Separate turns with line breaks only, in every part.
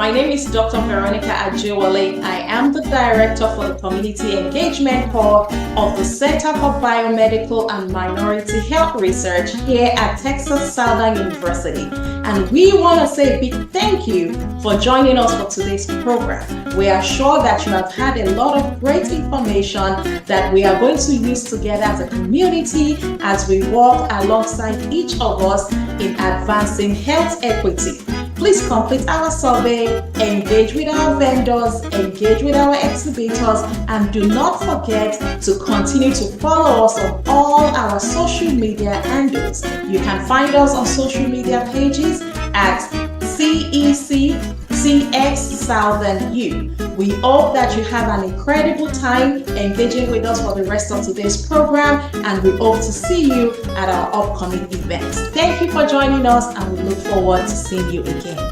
My name is Dr. Veronica Ajewale. I am the Director for the Community Engagement Core of the Center for Biomedical and Minority Health Research here at Texas Southern University. And we want to say a big thank you for joining us for today's program. We are sure that you have had a lot of great information that we are going to use together as a community as we work alongside each of us in advancing health equity. Please complete our survey, engage with our vendors, engage with our exhibitors, and do not forget to continue to follow us on all our social media handles. You can find us on social media pages at CEC Southern U. We hope that you have an incredible time engaging with us for the rest of today's program, and we hope to see you at our upcoming events. Thank you for joining us, and we look forward to seeing you again.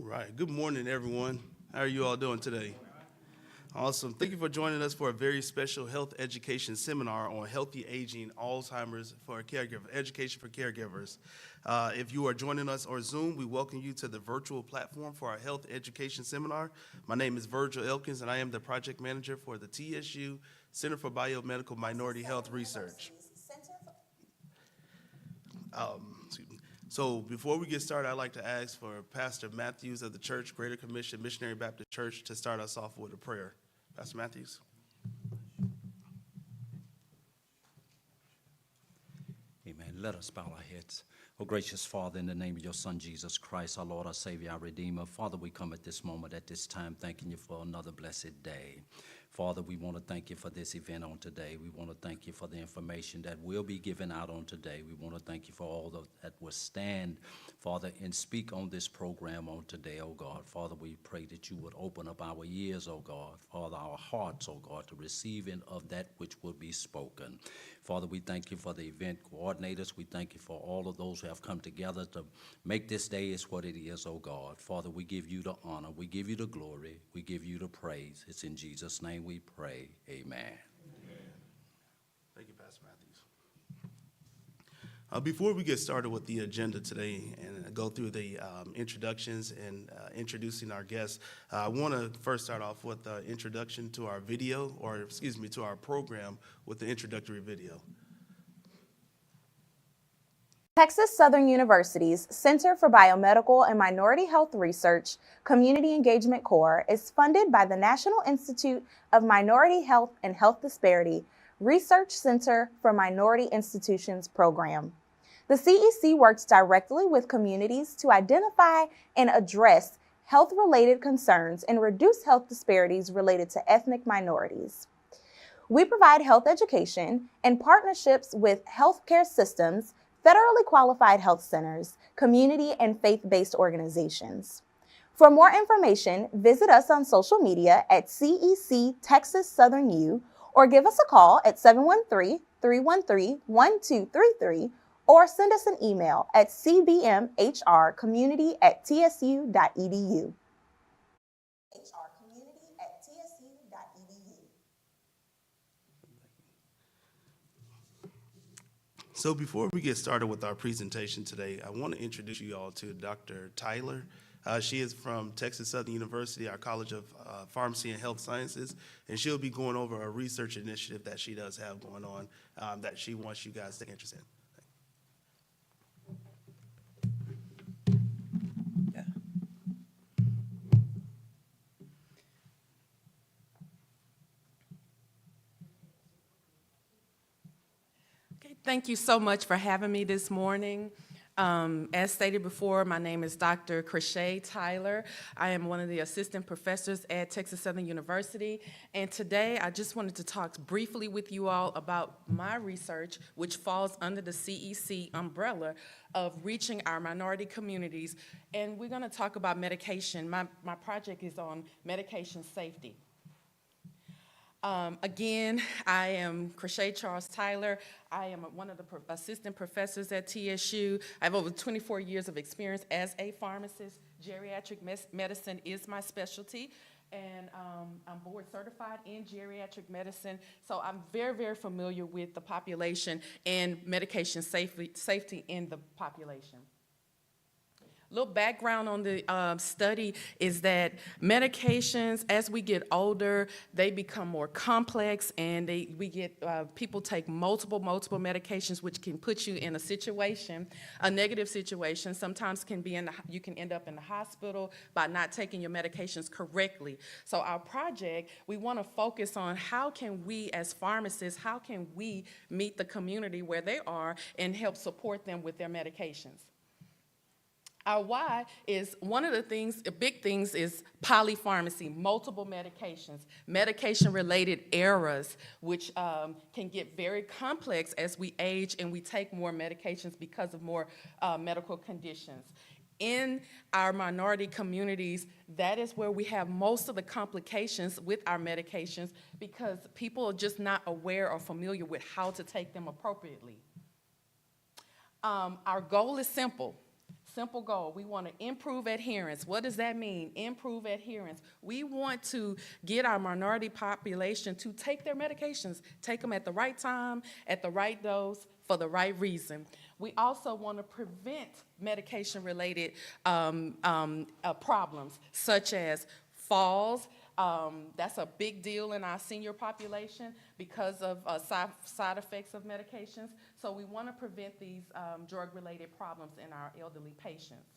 right. Good morning, everyone. How are you all doing today? Awesome. Thank you for joining us for a very special health education seminar on healthy aging, Alzheimer's for caregivers, education for caregivers. If you are joining us on Zoom, we welcome you to the virtual platform for our health education seminar. My name is Virgil Elkins, and I am the project manager for the TSU Center for Biomedical Minority Health Research. Excuse me. So before we get started, I'd like to ask for Pastor Matthews of the Church, Greater Commission Missionary Baptist Church, to start us off with a prayer. Pastor Matthews.
Amen. Let us bow our heads. Oh, gracious Father, in the name of your Son, Jesus Christ, our Lord, our Savior, our Redeemer. Father, we come at this moment, at this time, thanking you for another blessed day. Father, we want to thank you for this event on today. We want to thank you for the information that will be given out on today. We want to thank you for all that will stand, Father, and speak on this program on today, oh God. Father, we pray that you would open up our ears, oh God, Father, our hearts, oh God, to receiving of that which will be spoken. Father, we thank you for the event coordinators. We thank you for all of those who have come together to make this day is what it is, oh God. Father, we give you the honor. We give you the glory. We give you the praise. It's in Jesus' name we pray. Amen.
Thank you, Pastor Matthews. Before we get started with the agenda today and go through the introductions and introducing our guests, I want to first start off with the introduction to our video, or excuse me, to our program with the introductory video.
Texas Southern University's Center for Biomedical and Minority Health Research Community Engagement Corps is funded by the National Institute of Minority Health and Health Disparity Research Center for Minority Institutions program. The CEC works directly with communities to identify and address health-related concerns and reduce health disparities related to ethnic minorities. We provide health education and partnerships with healthcare systems, federally qualified health centers, community and faith-based organizations. For more information, visit us on social media at CEC Texas Southern U or give us a call at 713-313-1233 or send us an email at cbmhrcommunity@tsu.edu.
So before we get started with our presentation today, I want to introduce you all to Dr. Tyler. She is from Texas Southern University, our College of Pharmacy and Health Sciences, and she'll be going over a research initiative that she does have going on that she wants you guys to interest in.
Thank you so much for having me this morning. As stated before, my name is Dr. Crochet Tyler. I am one of the assistant professors at Texas Southern University, and today I just wanted to talk briefly with you all about my research, which falls under the CEC umbrella of reaching our minority communities, and we're going to talk about medication. My project is on medication safety. Again, I am Crochet Charles Tyler. I am one of the assistant professors at TSU. I have over 24 years of experience as a pharmacist. Geriatric medicine is my specialty, and I'm board certified in geriatric medicine, so I'm very, very familiar with the population and medication safety in the population. Little background on the study is that medications, as we get older, they become more complex, and people take multiple medications, which can put you in a situation, a negative situation. Sometimes you can end up in the hospital by not taking your medications correctly. So our project, we want to focus on how can we, as pharmacists, how can we meet the community where they are and help support them with their medications. Our why is one of the big things is polypharmacy, multiple medications, medication-related errors, which can get very complex as we age and we take more medications because of more medical conditions. In our minority communities, that is where we have most of the complications with our medications because people are just not aware or familiar with how to take them appropriately. Our goal is simple. Simple goal. We want to improve adherence. What does that mean? Improve adherence. We want to get our minority population to take their medications, take them at the right time, at the right dose, for the right reason. We also want to prevent medication-related problems, such as falls. That's a big deal in our senior population because of side effects of medications. So we want to prevent these drug-related problems in our elderly patients.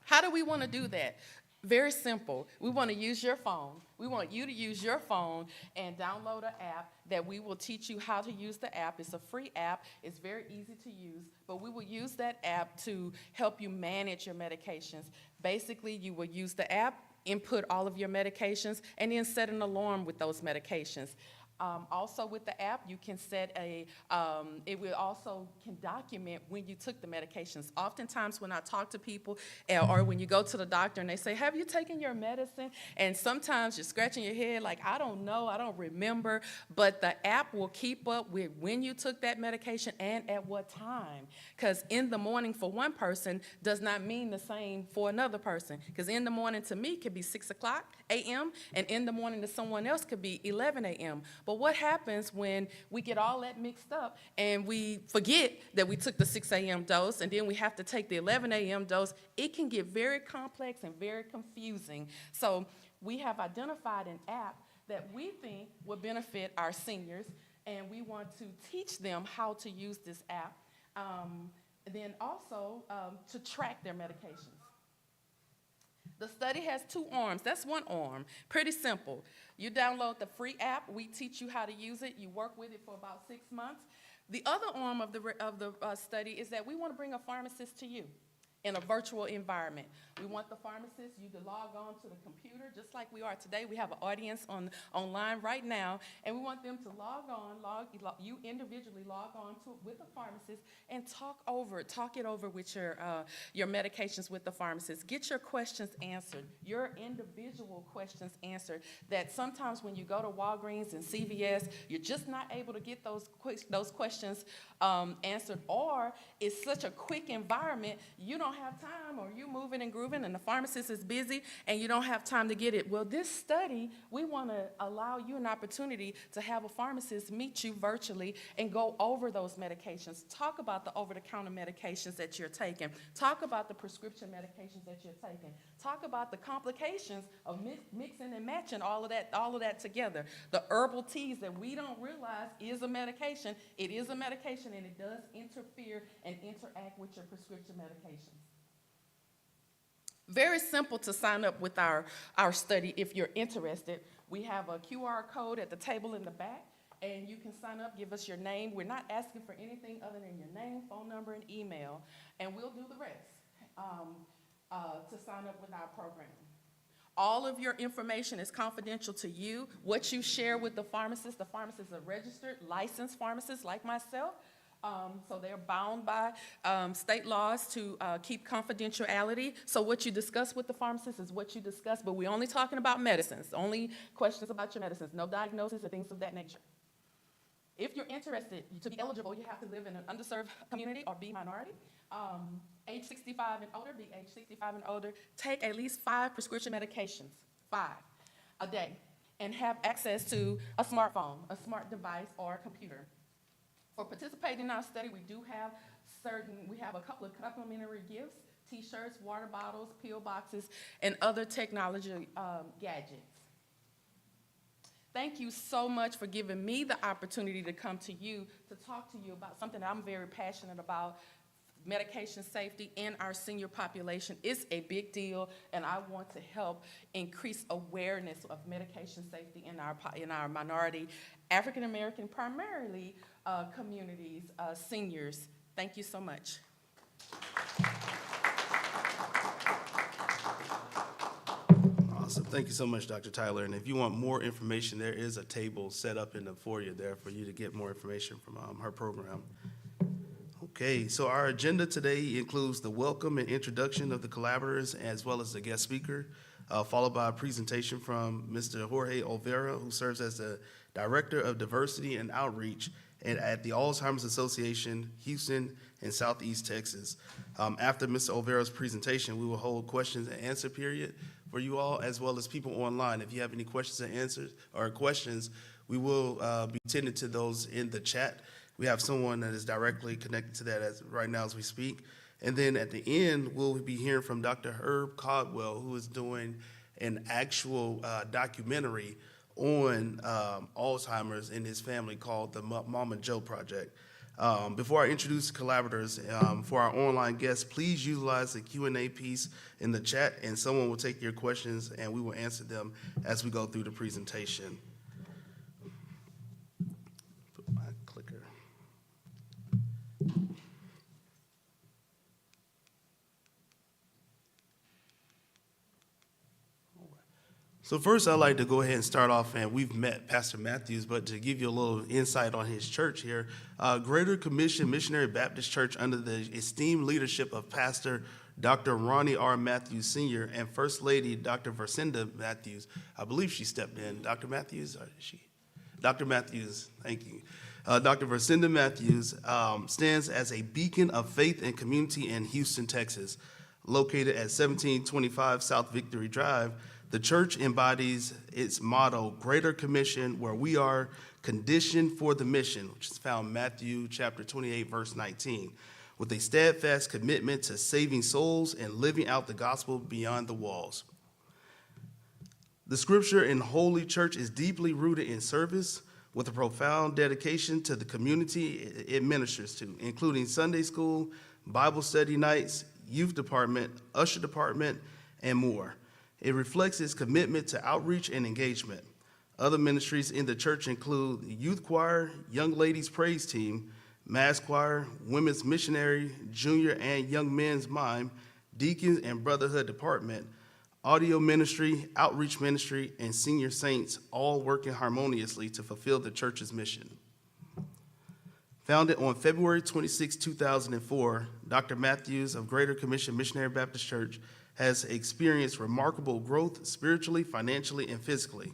How do we want to do that? Very simple. We want to use your phone. We want you to use your phone and download an app that we will teach you how to use the app. It's a free app. It's very easy to use, but we will use that app to help you manage your medications. Basically, you will use the app, input all of your medications, and then set an alarm with those medications. Also with the app, you can set it will also can document when you took the medications. Oftentimes when I talk to people or when you go to the doctor and they say, have you taken your medicine? And sometimes you're scratching your head like, I don't know, I don't remember, but the app will keep up with when you took that medication and at what time. Because in the morning for one person does not mean the same for another person. Because in the morning to me could be 6 o'clock a.m. and in the morning to someone else could be 11 a.m. But what happens when we get all that mixed up and we forget that we took the 6 a.m. dose and then we have to take the 11 a.m. dose? It can get very complex and very confusing. So we have identified an app that we think will benefit our seniors, and we want to teach them how to use this app, then also to track their medications. The study has 2 arms. That's one arm. Pretty simple. You download the free app. We teach you how to use it. You work with it for about 6 months. The other arm of the study is that we want to bring a pharmacist to you in a virtual environment. We want the pharmacist, you to log on to the computer, just like we are today. We have an audience online right now, and we want them to you individually log on to with the pharmacist and talk it over with your medications with the pharmacist. Get your questions answered, your individual questions answered, that sometimes when you go to Walgreens and CVS, you're just not able to get those questions answered, or it's such a quick environment, you don't have time, or you moving and grooving and the pharmacist is busy and you don't have time to get it. Well, this study, we want to allow you an opportunity to have a pharmacist meet you virtually and go over those medications. Talk about the over-the-counter medications that you're taking. Talk about the prescription medications that you're taking. Talk about the complications of mixing and matching all of that together. The herbal teas that we don't realize is a medication. It is a medication, and it does interfere and interact with your prescription medications. Very simple to sign up with our study if you're interested. We have a QR code at the table in the back, and you can sign up, give us your name. We're not asking for anything other than your name, phone number, and email, and we'll do the rest to sign up with our program. All of your information is confidential to you. What you share with the pharmacist is a registered, licensed pharmacist like myself. So they're bound by state laws to keep confidentiality. So what you discuss with the pharmacist is what you discuss, but we're only talking about medicines, only questions about your medicines, no diagnosis or things of that nature. If you're interested, to be eligible, you have to live in an underserved community or be minority. Age 65 and older, be age 65 and older, take at least 5 prescription medications, 5 a day, and have access to a smartphone, a smart device, or a computer. For participating in our study, we have a couple of complimentary gifts: t-shirts, water bottles, pill boxes, and other technology gadgets. Thank you so much for giving me the opportunity to come to you to talk to you about something that I'm very passionate about. Medication safety in our senior population is a big deal, and I want to help increase awareness of medication safety in our minority, African American primarily communities, seniors. Thank you so much.
Awesome. Thank you so much, Dr. Tyler. And if you want more information, there is a table set up in the foyer there for you to get more information from her program. Okay, so our agenda today includes the welcome and introduction of the collaborators as well as the guest speaker, followed by a presentation from Mr. Jorge Olvera, who serves as the Director of Diversity and Outreach at the Alzheimer's Association, Houston and Southeast Texas. After Mr. Olvero's presentation, we will hold questions and answer period for you all, as well as people online. If you have any questions and answers or questions, we will be tending to those in the chat. We have someone that is directly connected to that right now as we speak. And then at the end, we'll be hearing from Dr. Herb Caldwell, who is doing an actual documentary on Alzheimer's in his family called the Mama Joe Project. Before I introduce the collaborators, for our online guests, please utilize the Q&A piece in the chat, and someone will take your questions and we will answer them as we go through the presentation. Put my clicker. So first, I'd like to go ahead and start off, and we've met Pastor Matthews, but to give you a little insight on his church here, Greater Commission Missionary Baptist Church, under the esteemed leadership of Pastor Dr. Ronnie R. Matthews Sr. and First Lady Dr. Vercinda Matthews. I believe she stepped in. Dr. Matthews, or is she? Dr. Matthews, thank you. Dr. Vercinda Matthews stands as a beacon of faith and community in Houston, Texas. Located at 1725 South Victory Drive, the church embodies its motto, Greater Commission, where we are conditioned for the mission, which is found in Matthew chapter 28, verse 19, with a steadfast commitment to saving souls and living out the gospel beyond the walls. The scripture in Holy Church is deeply rooted in service, with a profound dedication to the community it ministers to, including Sunday school, Bible study nights, youth department, usher department, and more. It reflects its commitment to outreach and engagement. Other ministries in the church include the youth choir, young ladies praise team, mass choir, women's missionary, junior and young men's mime, deacons and brotherhood department, audio ministry, outreach ministry, and senior saints, all working harmoniously to fulfill the church's mission. Founded on February 26, 2004, Dr. Matthews of Greater Commission Missionary Baptist Church has experienced remarkable growth spiritually, financially, and physically.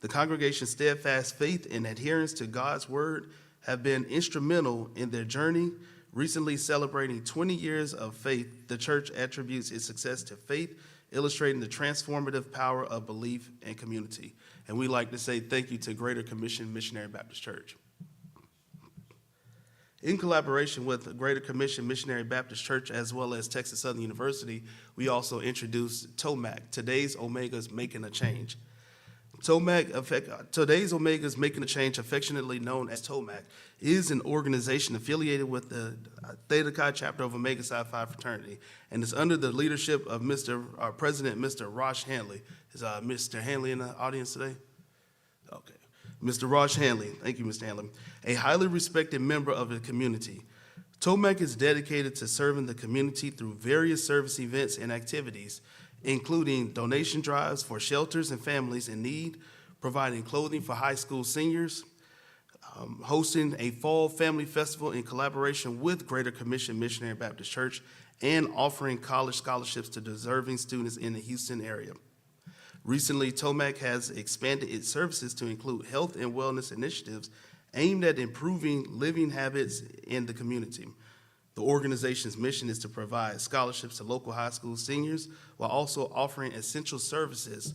The congregation's steadfast faith and adherence to God's word have been instrumental in their journey. Recently celebrating 20 years of faith, the church attributes its success to faith, illustrating the transformative power of belief and community. And we'd like to say thank you to Greater Commission Missionary Baptist Church. In collaboration with Greater Commission Missionary Baptist Church, as well as Texas Southern University, we also introduced TOMAC, Today's Omegas Making a Change. Today's Omegas Making a Change, affectionately known as TOMAC, is an organization affiliated with the Theta Chi chapter of Omega Psi Phi fraternity, and is under the leadership of our President, Mr. Rosh Hanley. Is Mr. Hanley in the audience today? Okay. Mr. Rosh Hanley, thank you, Mr. Hanley, a highly respected member of the community. TOMAC is dedicated to serving the community through various service events and activities, including donation drives for shelters and families in need, providing clothing for high school seniors, hosting a fall family festival in collaboration with Greater Commission Missionary Baptist Church, and offering college scholarships to deserving students in the Houston area. Recently, TOMAC has expanded its services to include health and wellness initiatives aimed at improving living habits in the community. The organization's mission is to provide scholarships to local high school seniors while also offering essential services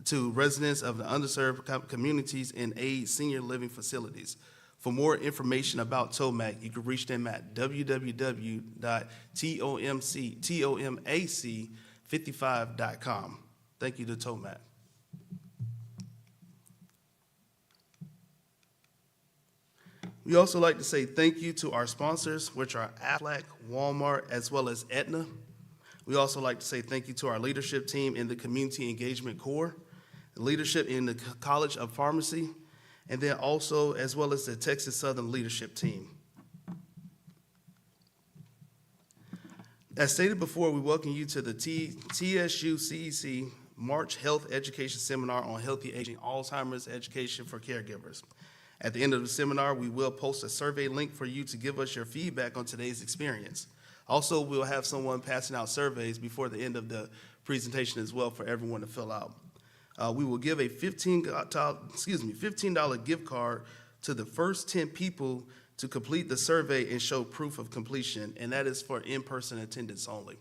to residents of the underserved communities and aid senior living facilities. For more information about TOMAC, you can reach them at www.tomac55.com. Thank you to TOMAC. We also like to say thank you to our sponsors, which are Aflac, Walmart, as well as Aetna. We also like to say thank you to our leadership team in the Community Engagement Corps, the leadership in the College of Pharmacy, and then also as well as the Texas Southern leadership team. As stated before, we welcome you to the TSU CEC March Health Education Seminar on Healthy Aging, Alzheimer's Education for Caregivers. At the end of the seminar, we will post a survey link for you to give us your feedback on today's experience. Also, we'll have someone passing out surveys before the end of the presentation as well for everyone to fill out. We will give a $15 gift card to the first 10 people to complete the survey and show proof of completion, and that is for in-person attendance only.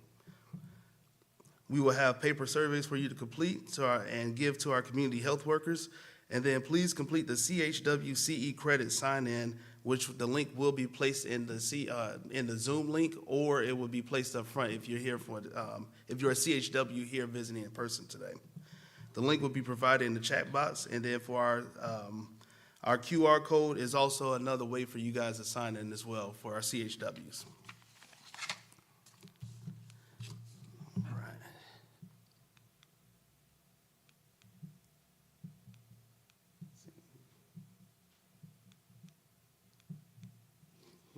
We will have paper surveys for you to complete and give to our community health workers. And then please complete the CHWCE credit sign-in, which the link will be placed in the Zoom link, or it will be placed up front if you're here if you're a CHW here visiting in person today. The link will be provided in the chat box, and then for our QR code is also another way for you guys to sign in as well for our CHWs. All right.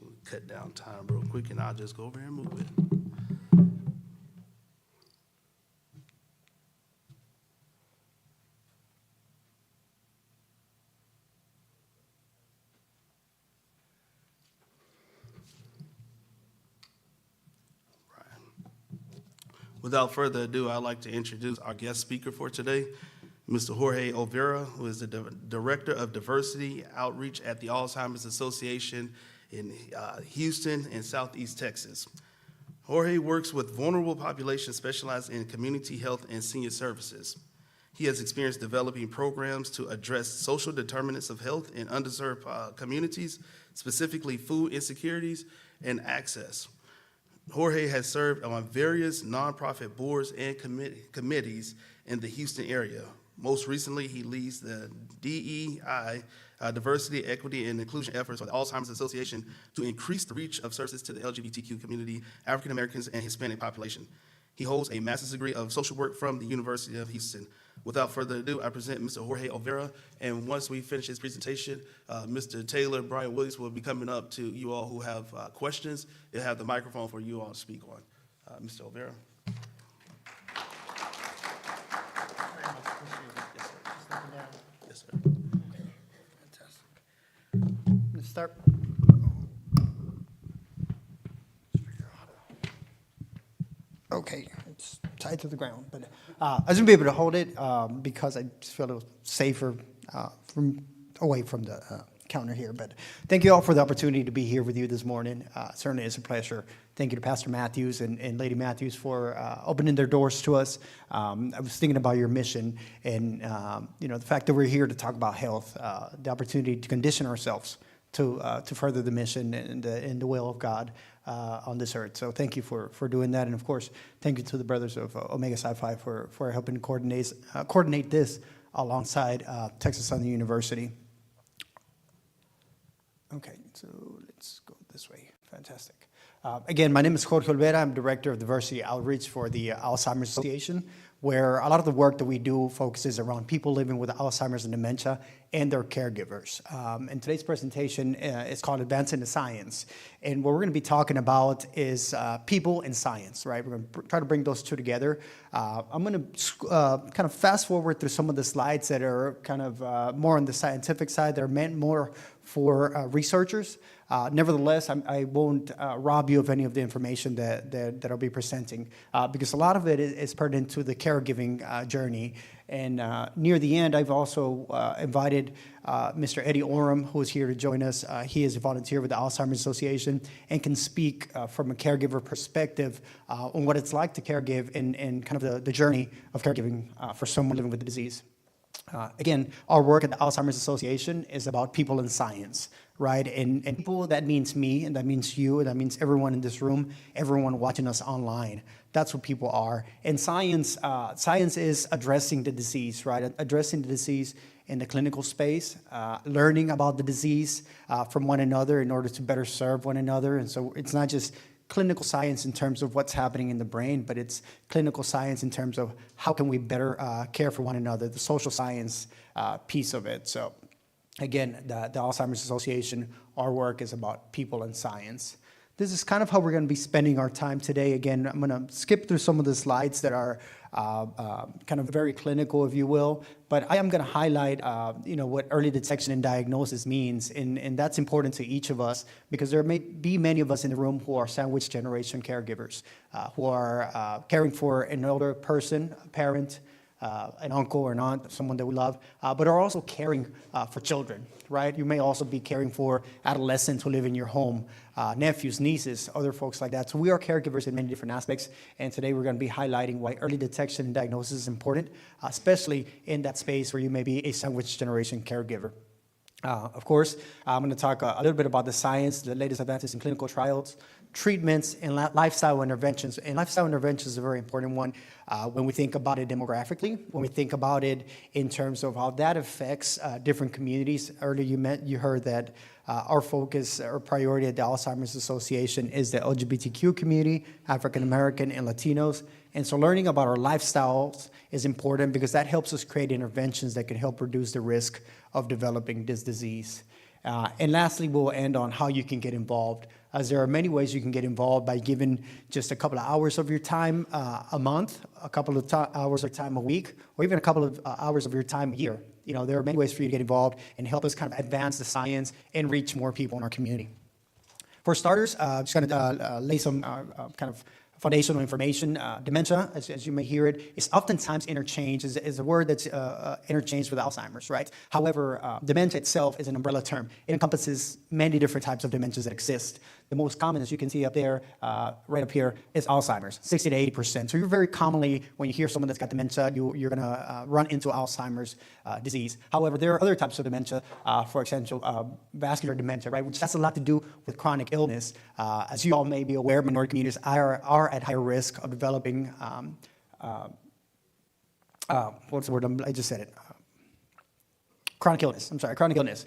We'll cut down time real quick, and I'll just go over here and move it. Without further ado, I'd like to introduce our guest speaker for today, Mr. Jorge Olvera, who is the Director of Diversity Outreach at the Alzheimer's Association in Houston and Southeast Texas. Jorge works with vulnerable populations specialized in community health and senior services. He has experience developing programs to address social determinants of health in underserved communities, specifically food insecurities and access. Jorge has served on various nonprofit boards and committees in the Houston area. Most recently, he leads the DEI, Diversity, Equity, and Inclusion efforts for the Alzheimer's Association to increase the reach of services to the LGBTQ community, African Americans, and Hispanic population. He holds a master's degree of social work from the University of Houston. Without further ado, I present Mr. Jorge Olvera, and once we finish his presentation, Mr. Taylor Brian Williams will be coming up to you all who have questions. He'll have the microphone for you all to speak on. Mr. Olvera. Yes, sir.
Fantastic. Let's start. Okay, it's tied to the ground, but I was gonna be able to hold it because I just feel a little safer away from the counter here. But thank you all for the opportunity to be here with you this morning. Certainly it's a pleasure. Thank you to Pastor Matthews and Lady Matthews for opening their doors to us. I was thinking about your mission and the fact that we're here to talk about health, the opportunity to condition ourselves to further the mission and the will of God on this earth. So thank you for doing that. And of course, thank you to the brothers of Omega Psi Phi for helping coordinate this alongside Texas Southern University. Okay, so let's go this way. Fantastic. Again, my name is Jorge Olvera. I'm Director of Diversity Outreach for the Alzheimer's Association, where a lot of the work that we do focuses around people living with Alzheimer's and dementia and their caregivers. And today's presentation is called Advancing the Science. And what we're going to be talking about is people and science, right? We're going to try to bring those two together. I'm going to kind of fast forward through some of the slides that are kind of more on the scientific side. They're meant more for researchers. Nevertheless, I won't rob you of any of the information that I'll be presenting because a lot of it is pertinent to the caregiving journey. And near the end, I've also invited Mr. Eddie Oram, who is here to join us. He is a volunteer with the Alzheimer's Association and can speak from a caregiver perspective on what it's like to caregive and kind of the journey of caregiving for someone living with the disease. Again, our work at the Alzheimer's Association is about people and science, right? And people, that means me, and that means you, and that means everyone in this room, everyone watching us online. That's what people are. And science is addressing the disease, right? Addressing the disease in the clinical space, learning about the disease from one another in order to better serve one another. And so it's not just clinical science in terms of what's happening in the brain, but it's clinical science in terms of how can we better care for one another, the social science piece of it. So again, the Alzheimer's Association, our work is about people and science. This is kind of how we're going to be spending our time today. Again, I'm going to skip through some of the slides that are kind of very clinical, if you will, but I am going to highlight, what early detection and diagnosis means, and that's important to each of us because there may be many of us in the room who are sandwich generation caregivers, who are caring for an older person, a parent, an uncle or an aunt, someone that we love, but are also caring for children, right? You may also be caring for adolescents who live in your home, nephews, nieces, other folks like that. So we are caregivers in many different aspects, and today we're going to be highlighting why early detection and diagnosis is important, especially in that space where you may be a sandwich generation caregiver. Of course, I'm going to talk a little bit about the science, the latest advances in clinical trials, treatments, and lifestyle interventions. And lifestyle interventions is a very important one when we think about it demographically, when we think about it in terms of how that affects different communities. Earlier you heard that our focus or priority at the Alzheimer's Association is the LGBTQ community, African American, and Latinos. And so learning about our lifestyles is important because that helps us create interventions that can help reduce the risk of developing this disease. And lastly, we'll end on how you can get involved, as there are many ways you can get involved by giving just a couple of hours of your time a month, a couple of hours of time a week, or even a couple of hours of your time a year. You know, there are many ways for you to get involved and help us kind of advance the science and reach more people in our community. For starters, just going to lay some kind of foundational information. Dementia, as you may hear it, is oftentimes interchanged, is a word that's interchanged with Alzheimer's, right? However, dementia itself is an umbrella term. It encompasses many different types of dementias that exist. The most common, as you can see up there, right up here, is Alzheimer's, 60 to 80%. So you're very commonly, when you hear someone that's got dementia, you're going to run into Alzheimer's disease. However, there are other types of dementia, for example, vascular dementia, right, which has a lot to do with chronic illness. As you all may be aware, minority communities are at higher risk of developing, what's the word? I just said it. Chronic illness,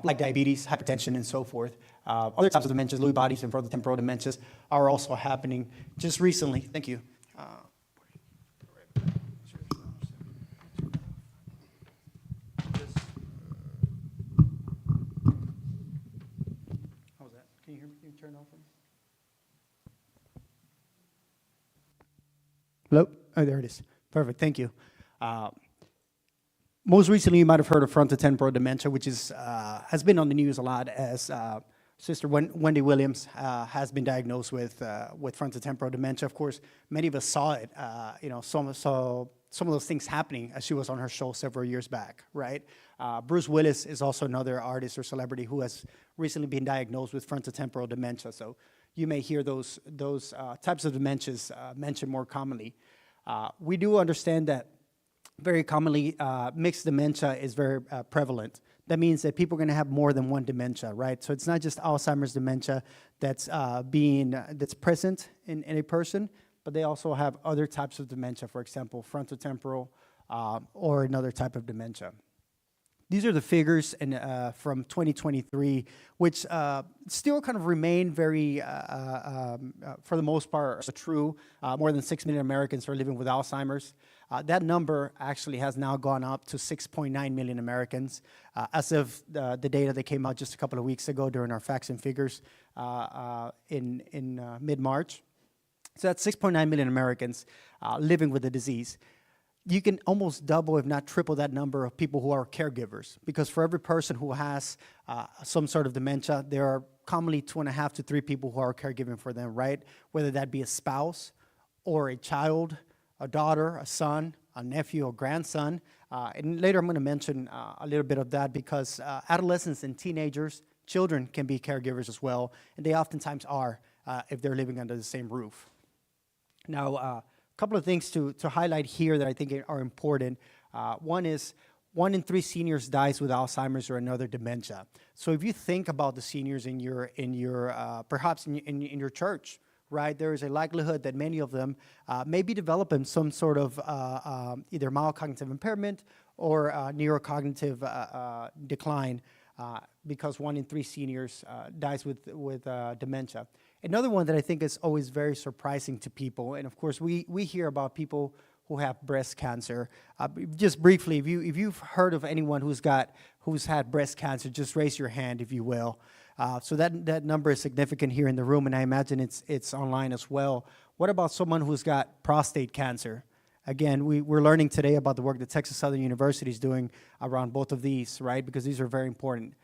like diabetes, hypertension, and so forth. Other types of dementias, Lewy bodies and frontotemporal dementias, are also happening just recently. Thank you. How was that? Can you hear me? Can you turn it off for me? Hello? Oh, there it is. Perfect. Thank you. Most recently, you might have heard of frontotemporal dementia, which is has been on the news a lot as Sister Wendy Williams has been diagnosed with frontotemporal dementia. Of course, many of us saw it. Some of those things happening as she was on her show several years back, right? Bruce Willis is also another artist or celebrity who has recently been diagnosed with frontotemporal dementia. So you may hear those types of dementias mentioned more commonly. We do understand that very commonly, mixed dementia is very prevalent. That means that people are going to have more than one dementia, right? So it's not just Alzheimer's dementia that's present in a person, but they also have other types of dementia, for example, frontotemporal or another type of dementia. These are the figures from 2023, which still kind of remain very, for the most part, true. More than 6 million Americans are living with Alzheimer's. That number actually has now gone up to 6.9 million Americans as of the data that came out just a couple of weeks ago during our facts and figures in mid-March. So that's 6.9 million Americans living with the disease. You can almost double, if not triple, that number of people who are caregivers, because for every person who has some sort of dementia, there are commonly 2.5 to 3 people who are caregiving for them, right? Whether that be a spouse or a child, a daughter, a son, a nephew, or grandson. And later I'm going to mention a little bit of that because adolescents and teenagers, children can be caregivers as well, and they oftentimes are if they're living under the same roof. Now, a couple of things to highlight here that I think are important. One is 1 in 3 seniors dies with Alzheimer's or another dementia. So if you think about the seniors in your perhaps in your church, right, there is a likelihood that many of them may be developing some sort of either mild cognitive impairment or neurocognitive decline because 1 in 3 seniors dies with dementia. Another one that I think is always very surprising to people, and of course we hear about people who have breast cancer. Just briefly, if you've heard of anyone who's had breast cancer, just raise your hand, if you will. So that number is significant here in the room, and I imagine it's online as well. What about someone who's got prostate cancer? Again, we're learning today about the work that Texas Southern University is doing around both of these, right? Because these are very important.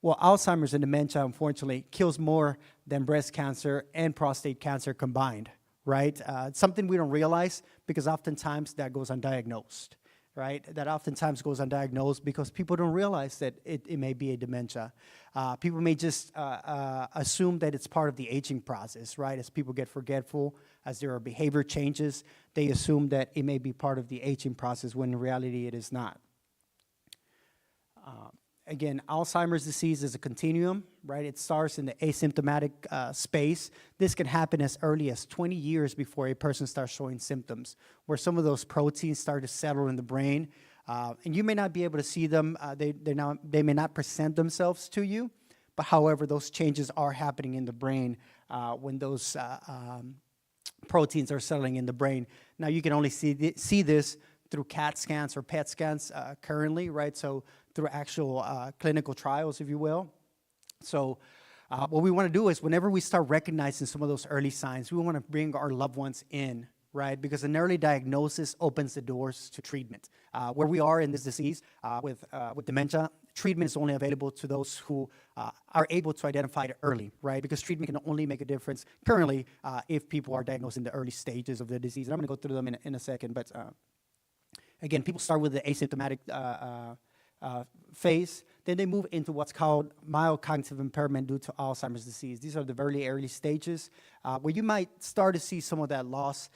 Well, Alzheimer's and dementia, unfortunately, kills more than breast cancer and prostate cancer combined, right? It's something we don't realize because oftentimes that goes undiagnosed. right? That oftentimes goes undiagnosed because people don't realize that it may be a dementia. People may just assume that it's part of the aging process, right? As people get forgetful, as there are behavior changes, they assume that it may be part of the aging process when in reality it is not. Again, Alzheimer's disease is a continuum, right? It starts in the asymptomatic space. This can happen as early as 20 years before a person starts showing symptoms, where some of those proteins start to settle in the brain. And you may not be able to see them. They may not present themselves to you, but however, those changes are happening in the brain when those proteins are settling in the brain. Now, you can only see this through CAT scans or PET scans currently, right? So through actual clinical trials, if you will. So what we want to do is whenever we start recognizing some of those early signs, we want to bring our loved ones in, right? Because an early diagnosis opens the doors to treatment. Where we are in this disease with dementia, treatment is only available to those who are able to identify it early, right? Because treatment can only make a difference currently if people are diagnosed in the early stages of the disease. And I'm going to go through them in a second, but again, people start with the asymptomatic phase, then they move into what's called mild cognitive impairment due to Alzheimer's disease. These are the very early stages where you might start to see some of that loss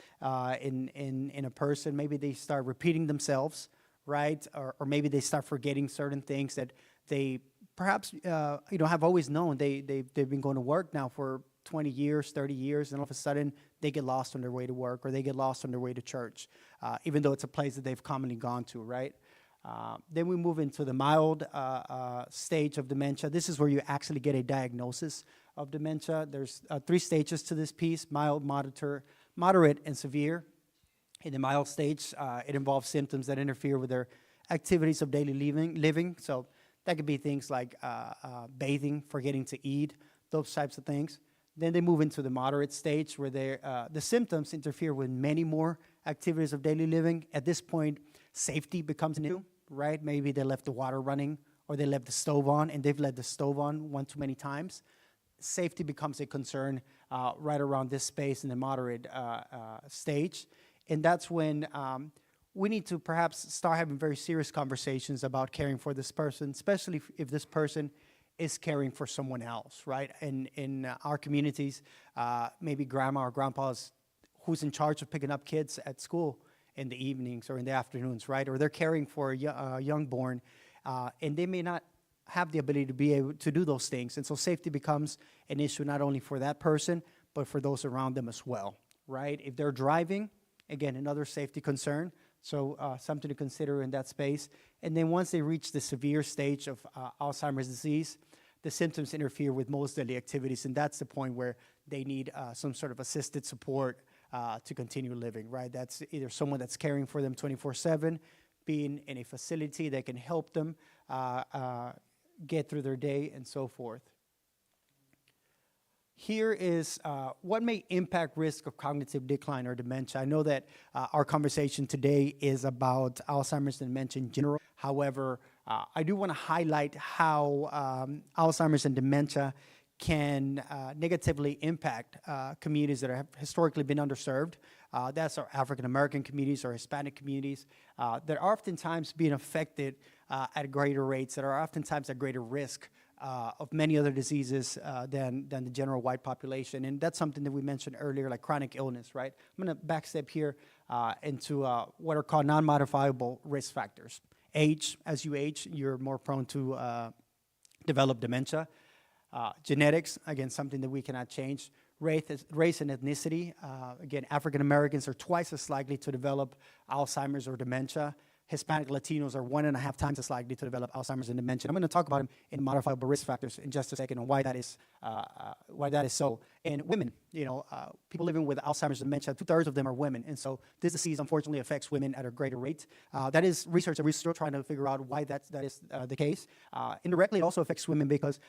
in a person. Maybe they start repeating themselves, right? Or maybe they start forgetting certain things that they perhaps have always known. They've been going to work now for 20 years, 30 years, and all of a sudden they get lost on their way to work or they get lost on their way to church, even though it's a place that they've commonly gone to, right? Then we move into the mild stage of dementia. This is where you actually get a diagnosis of dementia. There's 3 stages to this piece: mild, moderate, and severe. In the mild stage, it involves symptoms that interfere with their activities of daily living. So that could be things like bathing, forgetting to eat, those types of things. Then they move into the moderate stage where the symptoms interfere with many more activities of daily living. At this point, safety becomes an issue, right? Maybe they left the water running or they left the stove on and they've left the stove on one too many times. Safety becomes a concern right around this space in the moderate stage. And that's when we need to perhaps start having very serious conversations about caring for this person, especially if this person is caring for someone else, right? In our communities, maybe grandma or grandpa is who's in charge of picking up kids at school in the evenings or in the afternoons, right? Or they're caring for a youngborn, and they may not have the ability to be able to do those things. And so safety becomes an issue not only for that person, but for those around them as well, right? If they're driving, again, another safety concern. So something to consider in that space. And then once they reach the severe stage of Alzheimer's disease, the symptoms interfere with most daily activities, and that's the point where they need some sort of assisted support to continue living, right? That's either someone that's caring for them 24/7, being in a facility that can help them get through their day, and so forth. Here is what may impact risk of cognitive decline or dementia. I know that our conversation today is about Alzheimer's and dementia in general. However, I do want to highlight how Alzheimer's and dementia can negatively impact communities that have historically been underserved. That's our African American communities or Hispanic communities that are oftentimes being affected at greater rates, that are oftentimes at greater risk of many other diseases than the general white population. And that's something that we mentioned earlier, like chronic illness, right? I'm going to backstep here into what are called non-modifiable risk factors. Age, as you age, you're more prone to develop dementia. Genetics, again, something that we cannot change. Race and ethnicity, again, African Americans are twice as likely to develop Alzheimer's or dementia. Hispanic Latinos are 1.5 times as likely to develop Alzheimer's and dementia. I'm going to talk about them in modifiable risk factors in just a second and why that is so. And women, people living with Alzheimer's and dementia, 2/3 of them are women. And so this disease unfortunately affects women at a greater rate. That is research that we're still trying to figure out why that is the case. Indirectly, it also affects women because,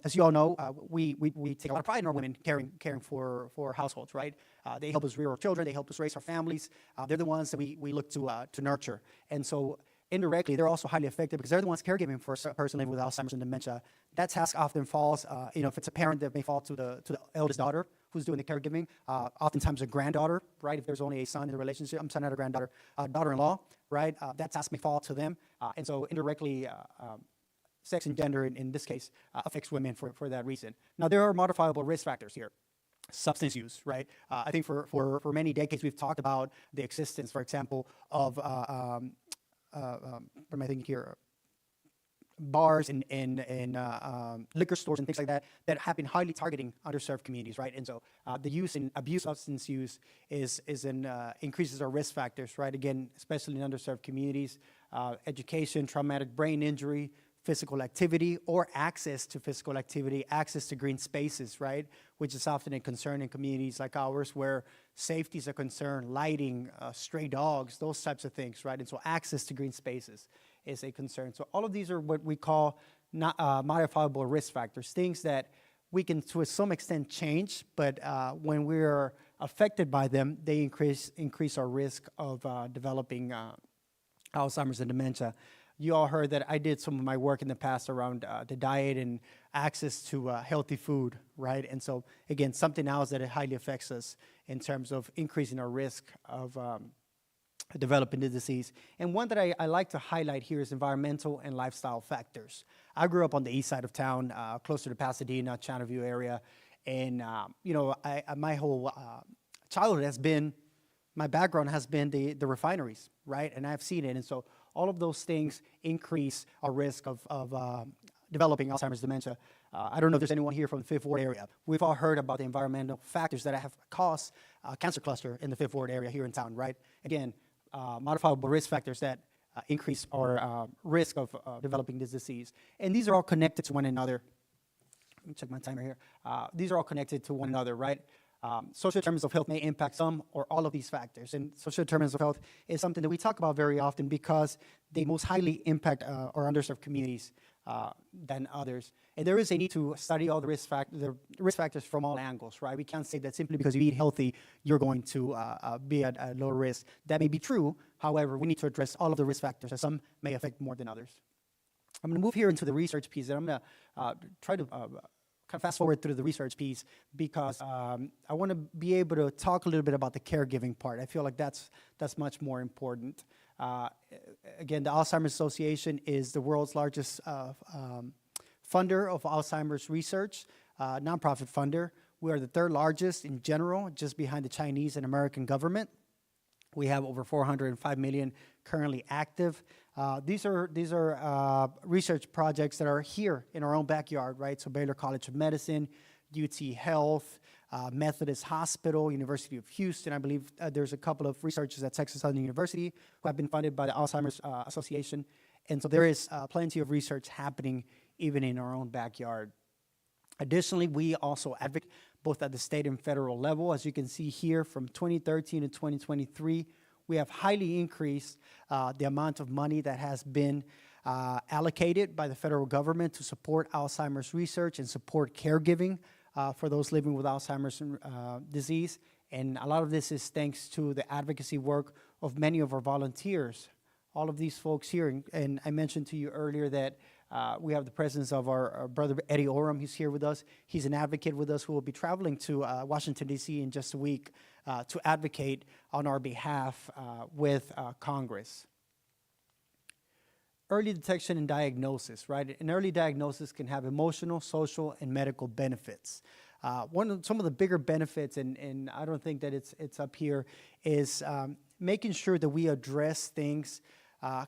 as you all know, we take a lot of pride in our women caring for households, right? They help us rear our children. They help us raise our families. They're the ones that we look to nurture. And so indirectly, they're also highly affected because they're the ones caregiving for a person living with Alzheimer's and dementia. That task often falls, if it's a parent, that may fall to the eldest daughter who's doing the caregiving. Oftentimes a granddaughter, right? If there's only a son in the relationship, I'm sorry, not a granddaughter, daughter-in-law, right? That task may fall to them. And so indirectly, sex and gender in this case affects women for that reason. Now, there are modifiable risk factors here. Substance use, right? I think for many decades we've talked about the existence, for example, of what am I thinking here? Bars and liquor stores and things like that that have been highly targeting underserved communities, right? And so the use and abuse of substance use increases our risk factors, right? Again, especially in underserved communities, education, traumatic brain injury, physical activity, or access to physical activity, access to green spaces, right? Which is often a concern in communities like ours where safety is a concern, lighting, stray dogs, those types of things, right? And so access to green spaces is a concern. So all of these are what we call not, modifiable risk factors, things that we can to some extent change, but when we're affected by them, they increase our risk of developing Alzheimer's and dementia. You all heard that I did some of my work in the past around the diet and access to healthy food, right? And so, again, something else that it highly affects us in terms of increasing our risk of developing the disease. And one that I like to highlight here is environmental and lifestyle factors. I grew up on the east side of town, closer to Pasadena, Channelview area, and my whole childhood has been, my background has been the refineries, right? And I've seen it, and so all of those things increase our risk of developing Alzheimer's dementia. I don't know if there's anyone here from the Fifth Ward area. We've all heard about the environmental factors that have caused cancer cluster in the Fifth Ward area here in town, right? Again, modifiable risk factors that increase our risk of developing this disease. And these are all connected to one another. Let me check my timer here. These are all connected to one another, right? Social determinants of health may impact some or all of these factors. And social determinants of health is something that we talk about very often because they most highly impact our underserved communities than others. And there is a need to study all the risk factors from all angles, right? We can't say that simply because you eat healthy, you're going to be at a lower risk. That may be true. However, we need to address all of the risk factors, as some may affect more than others. I'm going to move here into the research piece, and I'm going to try to kind of fast forward through the research piece because I want to be able to talk a little bit about the caregiving part. I feel like that's much more important. Again, the Alzheimer's Association is the world's largest funder of Alzheimer's research, nonprofit funder. We are the third largest in general, just behind the Chinese and American government. We have over 405 million currently active. These are research projects that are here in our own backyard, right? So Baylor College of Medicine, UT Health, Methodist Hospital, University of Houston. I believe there's a couple of researchers at Texas Southern University who have been funded by the Alzheimer's Association. And so there is plenty of research happening even in our own backyard. Additionally, we also advocate both at the state and federal level. As you can see here, from 2013 to 2023, we have highly increased the amount of money that has been allocated by the federal government to support Alzheimer's research and support caregiving for those living with Alzheimer's disease. And a lot of this is thanks to the advocacy work of many of our volunteers. All of these folks here, and I mentioned to you earlier that we have the presence of our brother Eddie Oram. He's here with us. He's an advocate with us who will be traveling to Washington, D.C. in just a week to advocate on our behalf with Congress. Early detection and diagnosis, right? An early diagnosis can have emotional, social, and medical benefits. Some of the bigger benefits, and I don't think that it's up here, is making sure that we address things,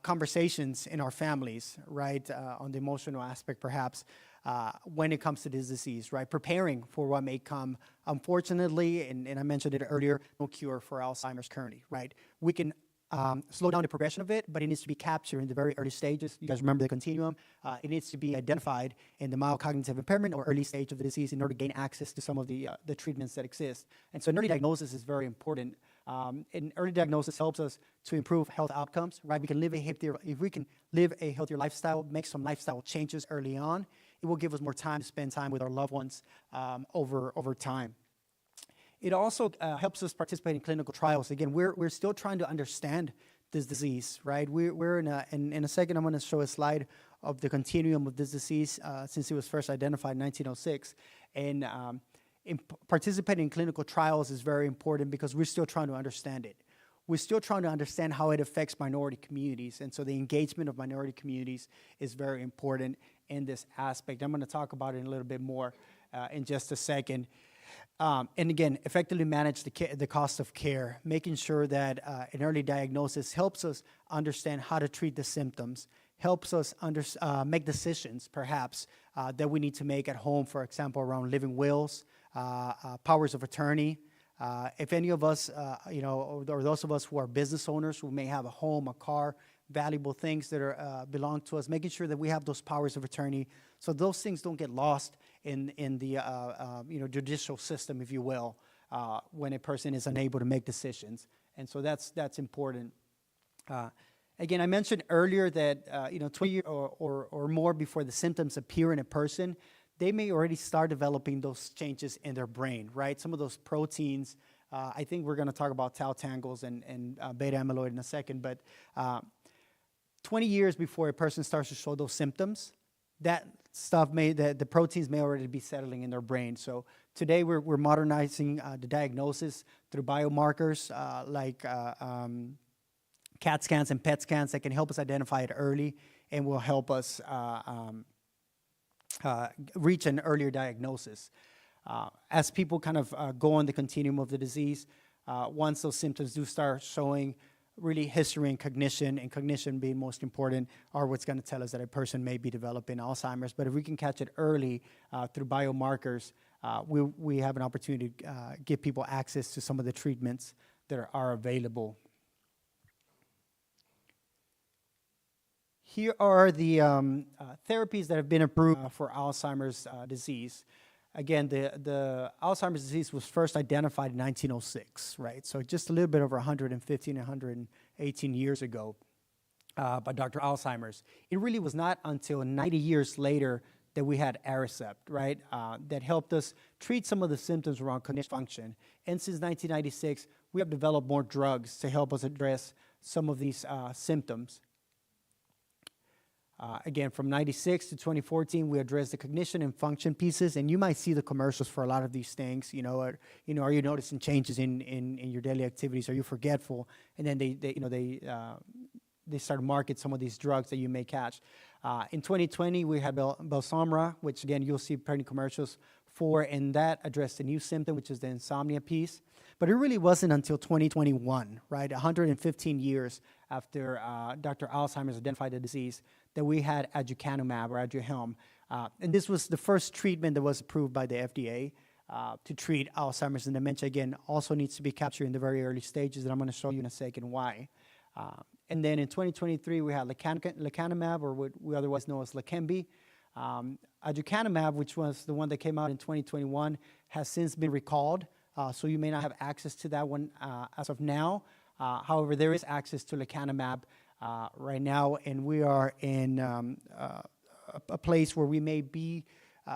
conversations in our families, right, on the emotional aspect perhaps, when it comes to this disease, right, preparing for what may come. Unfortunately, and I mentioned it earlier, no cure for Alzheimer's currently, right? We can slow down the progression of it, but it needs to be captured in the very early stages. You guys remember the continuum? It needs to be identified in the mild cognitive impairment or early stage of the disease in order to gain access to some of the treatments that exist. And so an early diagnosis is very important. And early diagnosis helps us to improve health outcomes, right? We can live if we can live a healthier lifestyle, make some lifestyle changes early on, it will give us more time to spend time with our loved ones over time. It also helps us participate in clinical trials. Again, we're still trying to understand this disease, right? We're in a second, I'm going to show a slide of the continuum of this disease since it was first identified in 1906. And participating in clinical trials is very important because we're still trying to understand it. We're still trying to understand how it affects minority communities, and so the engagement of minority communities is very important in this aspect. I'm going to talk about it in a little bit more in just a second. And again, effectively manage the cost of care, making sure that an early diagnosis helps us understand how to treat the symptoms, helps us make decisions, perhaps, that we need to make at home, for example, around living wills, powers of attorney. If any of us, or those of us who are business owners who may have a home, a car, valuable things that are belong to us, making sure that we have those powers of attorney, so those things don't get lost in the judicial system, if you will, when a person is unable to make decisions, and so that's important. Again, I mentioned earlier that 20 years or more before the symptoms appear in a person, they may already start developing those changes in their brain, right? Some of those proteins, I think we're going to talk about tau tangles and beta amyloid in a second, but 20 years before a person starts to show those symptoms, that stuff the proteins may already be settling in their brain. So today we're modernizing the diagnosis through biomarkers like CAT scans and PET scans that can help us identify it early and will help us reach an earlier diagnosis. As people kind of go on the continuum of the disease, once those symptoms do start showing, really history and cognition being most important, are what's going to tell us that a person may be developing Alzheimer's. But if we can catch it early through biomarkers, we have an opportunity to give people access to some of the treatments that are available. Here are the therapies that have been approved for Alzheimer's disease. Again, the Alzheimer's disease was first identified in 1906, right? So just a little bit over 115, 118 years ago by Dr. Alzheimer's. It really was not until 90 years later that we had Aricept, right? That helped us treat some of the symptoms around cognitive function. And since 1996, we have developed more drugs to help us address some of these symptoms. Again, from 96 to 2014, we addressed the cognition and function pieces, and you might see the commercials for a lot of these things. Are you noticing changes in your daily activities? Are you forgetful? And then they start to market some of these drugs that you may catch. In 2020, we had Belsomra, which again you'll see plenty commercials for, and that addressed a new symptom, which is the insomnia piece. But it really wasn't until 2021, right, 115 years after Dr. Alzheimer's identified the disease, that we had aducanumab or Aduhelm. And this was the first treatment that was approved by the FDA to treat Alzheimer's and dementia. Again, also needs to be captured in the very early stages, and I'm going to show you in a second why. And then in 2023, we had lecanemab, or what we otherwise know as Leqembi. Aducanumab, which was the one that came out in 2021, has since been recalled, so you may not have access to that one as of now. However, there is access to lecanemab right now, and we are in a place where we may be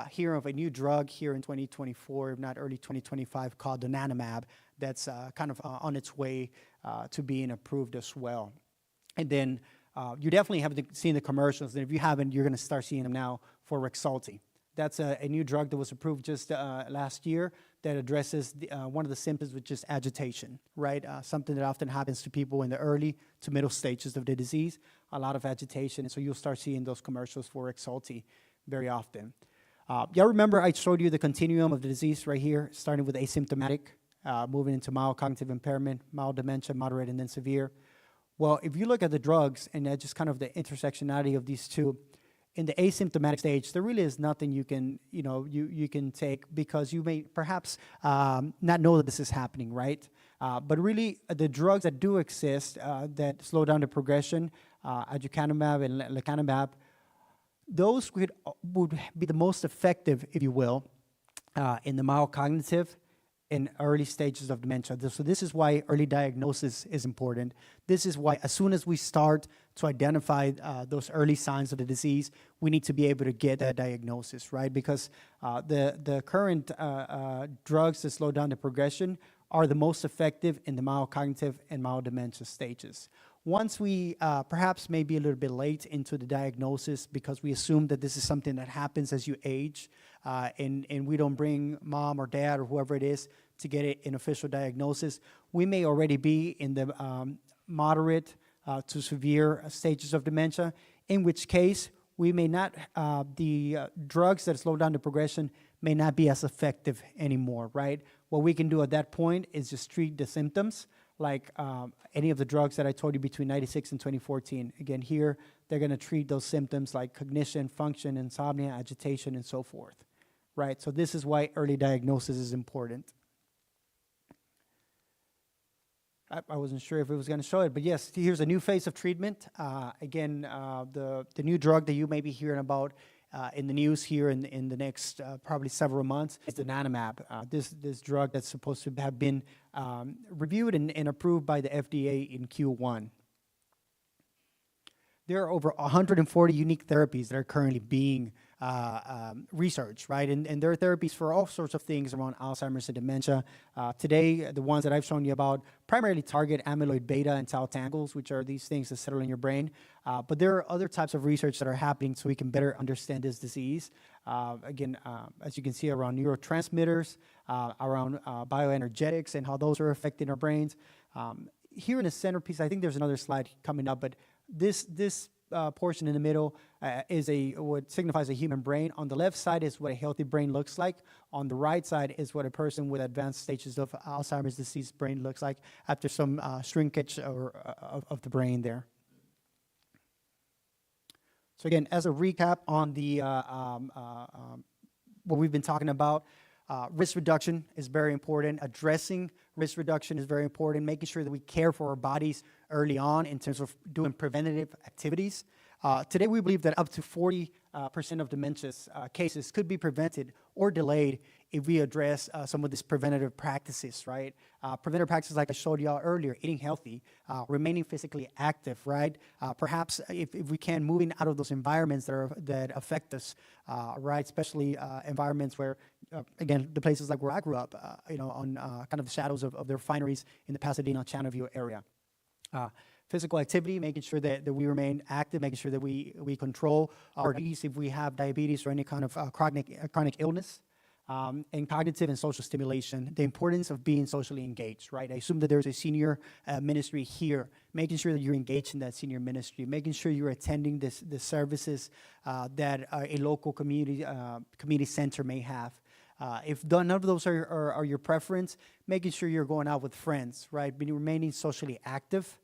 hearing of a new drug here in 2024, if not early 2025, called donanemab, that's kind of on its way to being approved as well. And then you definitely have seen the commercials, and if you haven't, you're going to start seeing them now for Rexulti. That's a new drug that was approved just last year that addresses one of the symptoms, which is agitation, right? Something that often happens to people in the early to middle stages of the disease, a lot of agitation. And so you'll start seeing those commercials for Rexulti very often. Y'all remember I showed you the continuum of the disease right here, starting with asymptomatic, moving into mild cognitive impairment, mild dementia, moderate, and then severe. Well, if you look at the drugs and just kind of the intersectionality of these two, in the asymptomatic stage, there really is nothing you can, you can take, because you may perhaps not know that this is happening, right? But really, the drugs that do exist that slow down the progression, aducanumab and lecanemab, those would be the most effective, if you will, in the mild cognitive in early stages of dementia. So this is why early diagnosis is important. This is why as soon as we start to identify those early signs of the disease, we need to be able to get that diagnosis, right? Because the current drugs that slow down the progression are the most effective in the mild cognitive and mild dementia stages. once we perhaps maybe a little bit late into the diagnosis because we assume that this is something that happens as you age, and we don't bring mom or dad or whoever it is to get an official diagnosis, we may already be in the moderate to severe stages of dementia, in which case we may not, the drugs that slow down the progression may not be as effective anymore, right? What we can do at that point is just treat the symptoms, like any of the drugs that I told you between 96 and 2014. Again, here, they're gonna treat those symptoms like cognition, function, insomnia, agitation, and so forth, right? So this is why early diagnosis is important. I wasn't sure if it was going to show it, but yes, here's a new phase of treatment. Again, the new drug that you may be hearing about in the news here in the next probably several months is the donanemab. This drug that's supposed to have been reviewed and approved by the FDA in Q1. There are over 140 unique therapies that are currently being researched, right? And there are therapies for all sorts of things around Alzheimer's and dementia. Today, the ones that I've shown you about primarily target amyloid beta and tau tangles, which are these things that settle in your brain. But there are other types of research that are happening so we can better understand this disease. Again, as you can see, around neurotransmitters, around bioenergetics and how those are affecting our brains. Here in the centerpiece, I think there's another slide coming up, but this portion in the middle is what signifies a human brain. On the left side is what a healthy brain looks like. On the right side is what a person with advanced stages of Alzheimer's disease brain looks like after some shrinkage of the brain there. So again, as a recap on the what we've been talking about, risk reduction is very important. Addressing risk reduction is very important. Making sure that we care for our bodies early on in terms of doing preventative activities. Today, we believe that up to 40% of dementia cases could be prevented or delayed if we address some of these preventative practices, right? Preventative practices like I showed y'all earlier, eating healthy, remaining physically active, right? Perhaps if we can, moving out of those environments that affect us, right? Especially environments where, again, the places like where I grew up, on kind of the shadows of the refineries in the Pasadena, Channelview area. Physical activity, making sure that we remain active, making sure that we control our disease if we have diabetes or any kind of chronic illness. And cognitive and social stimulation, the importance of being socially engaged, right? I assume that there's a senior ministry here, making sure that you're engaged in that senior ministry, making sure you're attending the services that a local community center may have. If none of those are your preference, making sure you're going out with friends, right? Remaining socially active.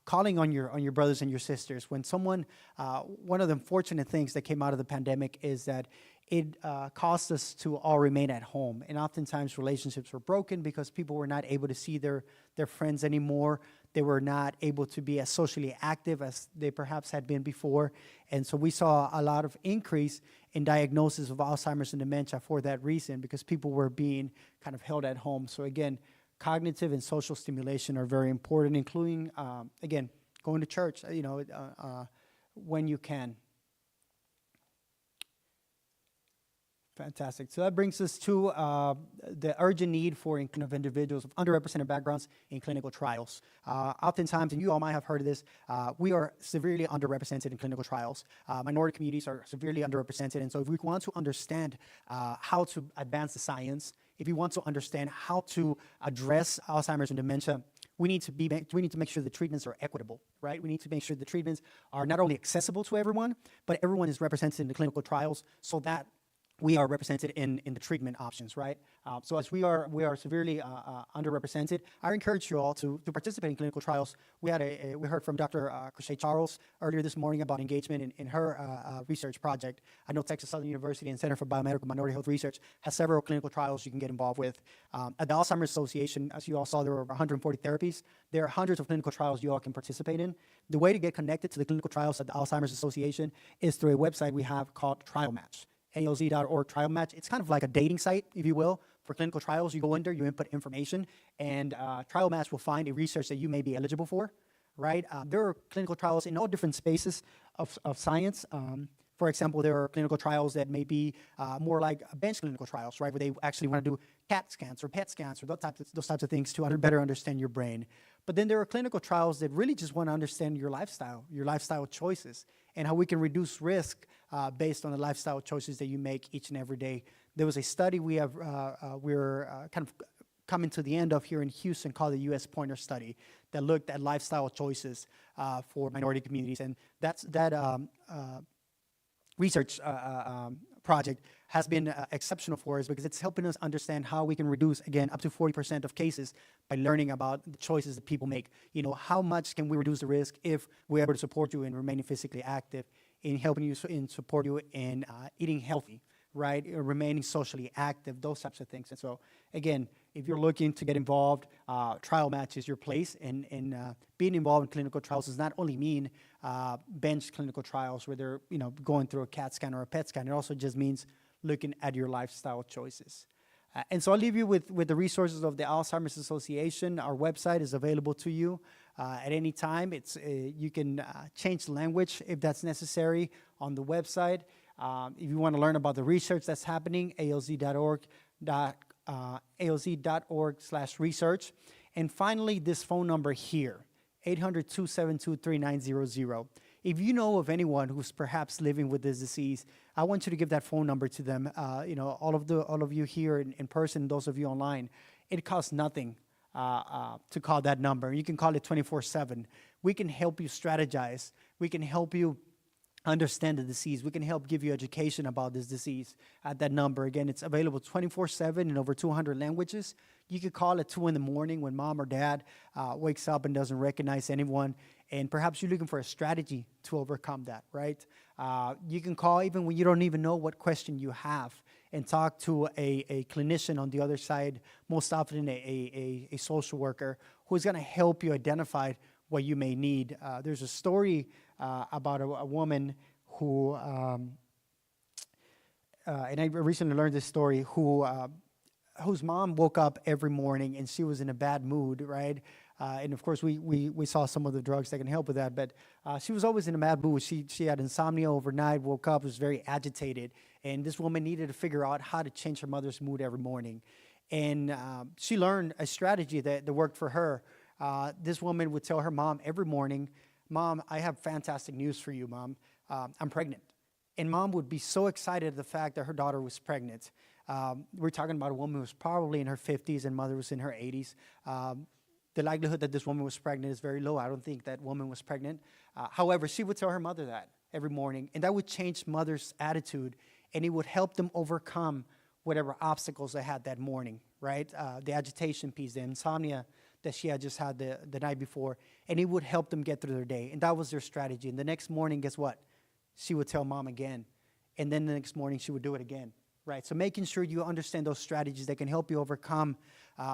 Calling on your brothers and your sisters. When someone, one of the unfortunate things that came out of the pandemic is that it caused us to all remain at home. And oftentimes relationships were broken because people were not able to see their friends anymore. They were not able to be as socially active as they perhaps had been before. And so we saw a lot of increase in diagnosis of Alzheimer's and dementia for that reason, because people were being kind of held at home. So again, cognitive and social stimulation are very important, including, again, going to church, when you can. Fantastic. So that brings us to the urgent need for inclusion of individuals of underrepresented backgrounds in clinical trials. Oftentimes, and you all might have heard of this, we are severely underrepresented in clinical trials. Minority communities are severely underrepresented, and so if we want to understand how to advance the science, if we want to understand how to address Alzheimer's and dementia, we need to make sure the treatments are equitable, right? We need to make sure the treatments are not only accessible to everyone, but everyone is represented in the clinical trials so that we are represented in the treatment options, right? So as we are severely underrepresented, I encourage you all to participate in clinical trials. We heard from Dr. Crochet Charles earlier this morning about engagement in her research project. I know Texas Southern University and Center for Biomedical Minority Health Research has several clinical trials you can get involved with. At the Alzheimer's Association, as you all saw, there were over 140 therapies. There are hundreds of clinical trials you all can participate in. The way to get connected to the clinical trials at the Alzheimer's Association is through a website we have called Trial Match. ALZ.org Trial Match. It's kind of like a dating site, if you will, for clinical trials. You go in there, you input information, and Trial Match will find a research that you may be eligible for, right? There are clinical trials in all different spaces of science. For example, there are clinical trials that may be more like bench clinical trials, right, where they actually want to do CAT scans or PET scans or those types of things to better understand your brain. But then there are clinical trials that really just want to understand your lifestyle choices, and how we can reduce risk based on the lifestyle choices that you make each and every day. There was a study we're kind of coming to the end of here in Houston called the U.S. Pointer Study that looked at lifestyle choices for minority communities, and that research project has been exceptional for us because it's helping us understand how we can reduce, again, up to 40% of cases by learning about the choices that people make. How much can we reduce the risk if we're able to support you in remaining physically active, in helping you, in support you in eating healthy, right, remaining socially active, those types of things. And so, again, if you're looking to get involved, Trial Match is your place. And being involved in clinical trials does not only mean bench clinical trials where they're going through a CAT scan or a PET scan. It also just means looking at your lifestyle choices. And so I'll leave you with the resources of the Alzheimer's Association. Our website is available to you at any time. You can change the language if that's necessary on the website. If you want to learn about the research that's happening, alz.org/research. And finally, this phone number here, 800-272-3900. If you know of anyone who's perhaps living with this disease, I want you to give that phone number to them. All of you here in person, those of you online, it costs nothing to call that number. You can call it 24/7. We can help you strategize. We can help you understand the disease. We can help give you education about this disease at that number. Again, it's available 24/7 in over 200 languages. You could call at 2 in the morning when mom or dad wakes up and doesn't recognize anyone, and perhaps you're looking for a strategy to overcome that, right? You can call even when you don't even know what question you have and talk to a clinician on the other side, most often a social worker, who's going to help you identify what you may need. There's a story about a woman who, and I recently learned this story, whose mom woke up every morning and she was in a bad mood, right? And of course, we saw some of the drugs that can help with that, but she was always in a bad mood. She had insomnia overnight, woke up, was very agitated, and this woman needed to figure out how to change her mother's mood every morning. And she learned a strategy that worked for her. This woman would tell her mom every morning, "Mom, I have fantastic news for you, Mom. I'm pregnant." And mom would be so excited at the fact that her daughter was pregnant. We're talking about a woman who was probably in her 50s and mother was in her 80s. The likelihood that this woman was pregnant is very low. I don't think that woman was pregnant. However, she would tell her mother that every morning, and that would change mother's attitude, and it would help them overcome whatever obstacles they had that morning, right? The agitation piece, the insomnia that she had just had the night before, and it would help them get through their day. And that was their strategy. And the next morning, guess what? She would tell mom again. And then the next morning, she would do it again, right? So making sure you understand those strategies that can help you overcome,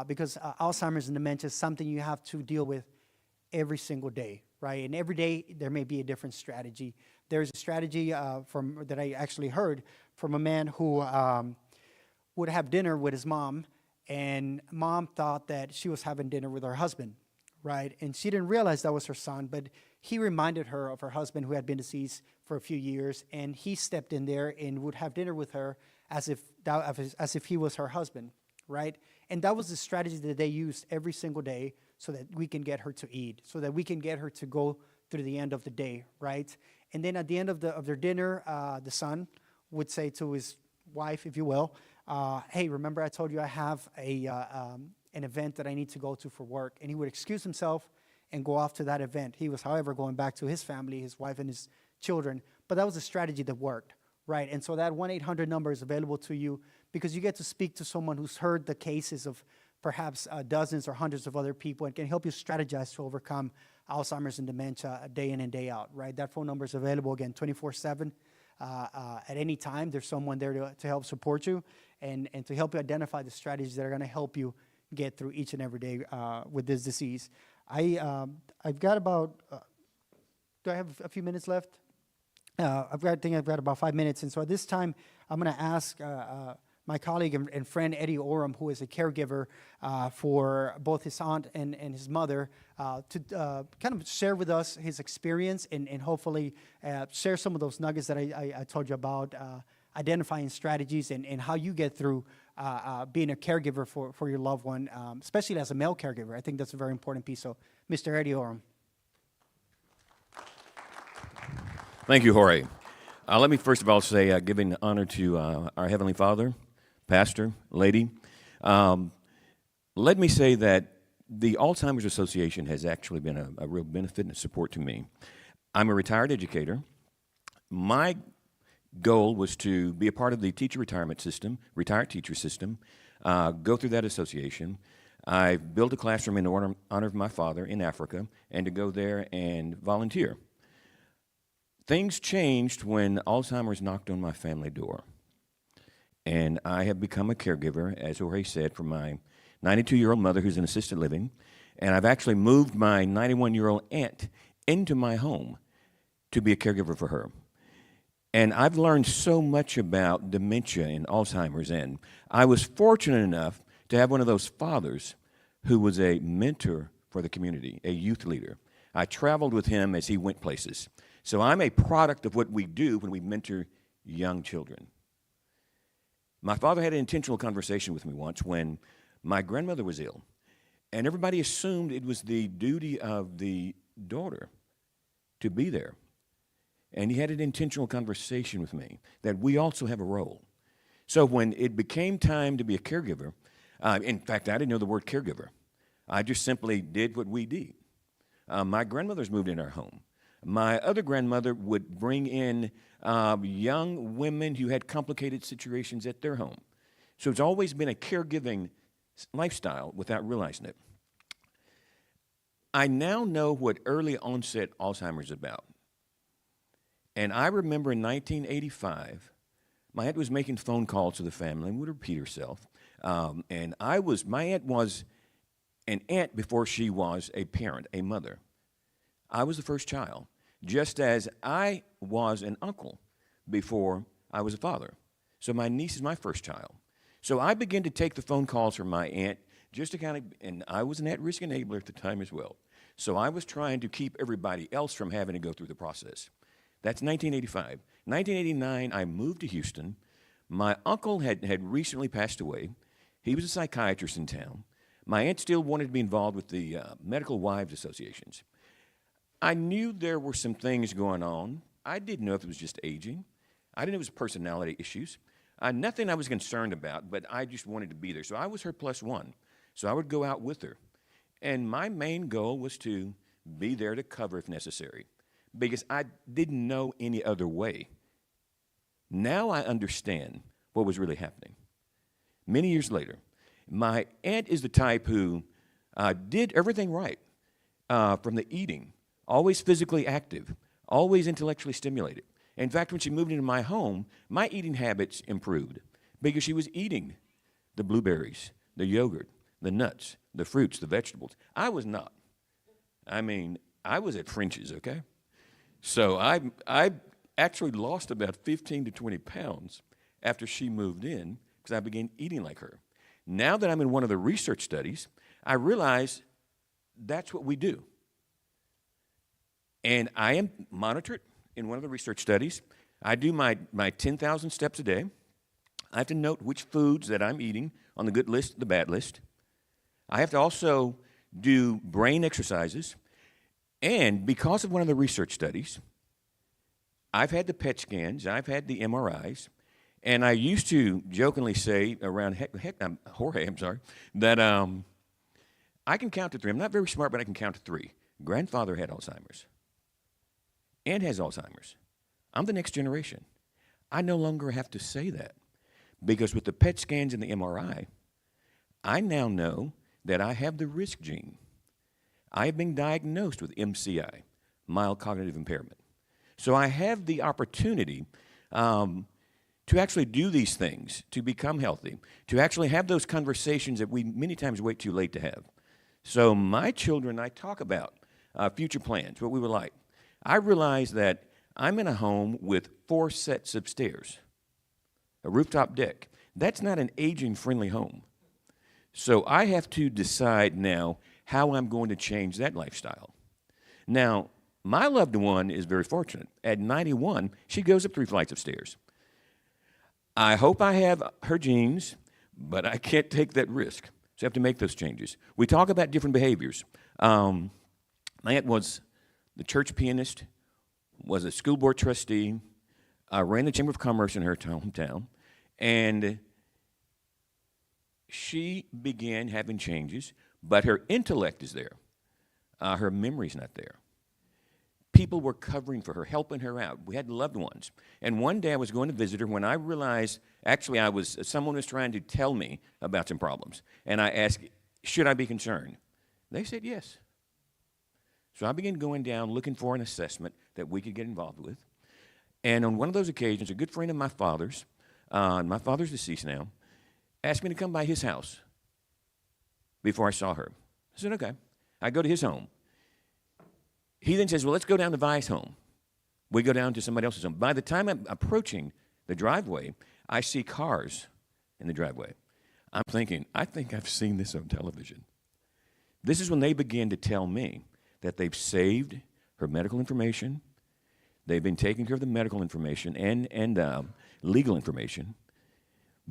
because Alzheimer's and dementia is something you have to deal with every single day, right? And every day, there may be a different strategy. There's a strategy that I actually heard from a man who would have dinner with his mom, and mom thought that she was having dinner with her husband, right? And she didn't realize that was her son, but he reminded her of her husband who had been deceased for a few years, and he stepped in there and would have dinner with her as if he was her husband, right? And that was the strategy that they used every single day so that we can get her to eat, so that we can get her to go through the end of the day, right? And then at the end of their dinner, the son would say to his wife, if you will, "Hey, remember I told you I have an event that I need to go to for work?" And he would excuse himself and go off to that event. He was, however, going back to his family, his wife and his children. But that was a strategy that worked, right? And so that 1-800 number is available to you because you get to speak to someone who's heard the cases of perhaps dozens or hundreds of other people and can help you strategize to overcome Alzheimer's and dementia day in and day out, right? That phone number is available, again, 24/7. At any time, there's someone there to help support you and to help you identify the strategies that are going to help you get through each and every day with this disease. I've got about, do I have a few minutes left? I think I've got about 5 minutes. And so at this time, I'm going to ask my colleague and friend Eddie Oram, who is a caregiver for both his aunt and his mother, to kind of share with us his experience and hopefully share some of those nuggets that I told you about, identifying strategies and how you get through being a caregiver for your loved one, especially as a male caregiver. I think that's a very important piece. So, Mr. Eddie Oram.
Thank you, Jorge. Let me first of all say, giving honor to our Heavenly Father, Pastor, Lady. Let me say that the Alzheimer's Association has actually been a real benefit and support to me. I'm a retired educator. My goal was to be a part of the teacher retirement system, retired teacher system, go through that association. I built a classroom in honor of my father in Africa, and to go there and volunteer. Things changed when Alzheimer's knocked on my family door. And I have become a caregiver, as Jorge said, for my 92-year-old mother who's in assisted living. And I've actually moved my 91-year-old aunt into my home to be a caregiver for her. And I've learned so much about dementia and Alzheimer's. And I was fortunate enough to have one of those fathers who was a mentor for the community, a youth leader. I traveled with him as he went places. So I'm a product of what we do when we mentor young children. My father had an intentional conversation with me once when my grandmother was ill, and everybody assumed it was the duty of the daughter to be there. And he had an intentional conversation with me that we also have a role. So when it became time to be a caregiver, in fact, I didn't know the word caregiver. I just simply did what we did. My grandmother's moved in our home. My other grandmother would bring in young women who had complicated situations at their home. So it's always been a caregiving lifestyle without realizing it. I now know what early onset Alzheimer's is about. And I remember in 1985, my aunt was making phone calls to the family and would repeat herself. And my aunt was an aunt before she was a parent, a mother. I was the first child, just as I was an uncle before I was a father. So my niece is my first child. So I began to take the phone calls from my aunt just to kind of, and I was an at-risk enabler at the time as well. So I was trying to keep everybody else from having to go through the process. That's 1985. 1989, I moved to Houston. My uncle had recently passed away. He was a psychiatrist in town. My aunt still wanted to be involved with the medical wives associations. I knew there were some things going on. I didn't know if it was just aging. I didn't know it was personality issues. Nothing I was concerned about, but I just wanted to be there. So I was her plus one. So I would go out with her. And my main goal was to be there to cover if necessary, because I didn't know any other way. Now I understand what was really happening. Many years later, my aunt is the type who did everything right, from the eating, always physically active, always intellectually stimulated. In fact, when she moved into my home, my eating habits improved because she was eating the blueberries, the yogurt, the nuts, the fruits, the vegetables. I was not. I mean, I was at French's, okay? So I actually lost about 15 to 20 pounds after she moved in because I began eating like her. Now that I'm in one of the research studies, I realize that's what we do. And I am monitored in one of the research studies. I do my 10,000 steps a day. I have to note which foods that I'm eating on the good list, the bad list. I have to also do brain exercises. And because of one of the research studies, I've had the PET scans, I've had the MRIs, and I used to jokingly say around Jorge, that I can count to three. I'm not very smart, but I can count to three. Grandfather had Alzheimer's. Aunt has Alzheimer's. I'm the next generation. I no longer have to say that because with the PET scans and the MRI, I now know that I have the risk gene. I have been diagnosed with MCI, mild cognitive impairment. So I have the opportunity to actually do these things, to become healthy, to actually have those conversations that we many times wait too late to have. So my children, I talk about future plans, what we would like. I realize that I'm in a home with 4 sets of stairs, a rooftop deck. That's not an aging-friendly home. So I have to decide now how I'm going to change that lifestyle. Now, my loved one is very fortunate. At 91, she goes up 3 flights of stairs. I hope I have her genes, but I can't take that risk. So I have to make those changes. We talk about different behaviors. My aunt was the church pianist, was a school board trustee, ran the Chamber of Commerce in her hometown, and she began having changes, but her intellect is there. Her memory's not there. People were covering for her, helping her out. We had loved ones. And one day I was going to visit her when I realized, actually, someone was trying to tell me about some problems. And I asked, should I be concerned? They said yes. So I began going down looking for an assessment that we could get involved with. And on one of those occasions, a good friend of my father's deceased now, asked me to come by his house before I saw her. I said, okay. I go to his home. He then says, well, let's go down to Vi's home. We go down to somebody else's home. By the time I'm approaching the driveway, I see cars in the driveway. I'm thinking, I think I've seen this on television. This is when they begin to tell me that they've saved her medical information. They've been taking care of the medical information and legal information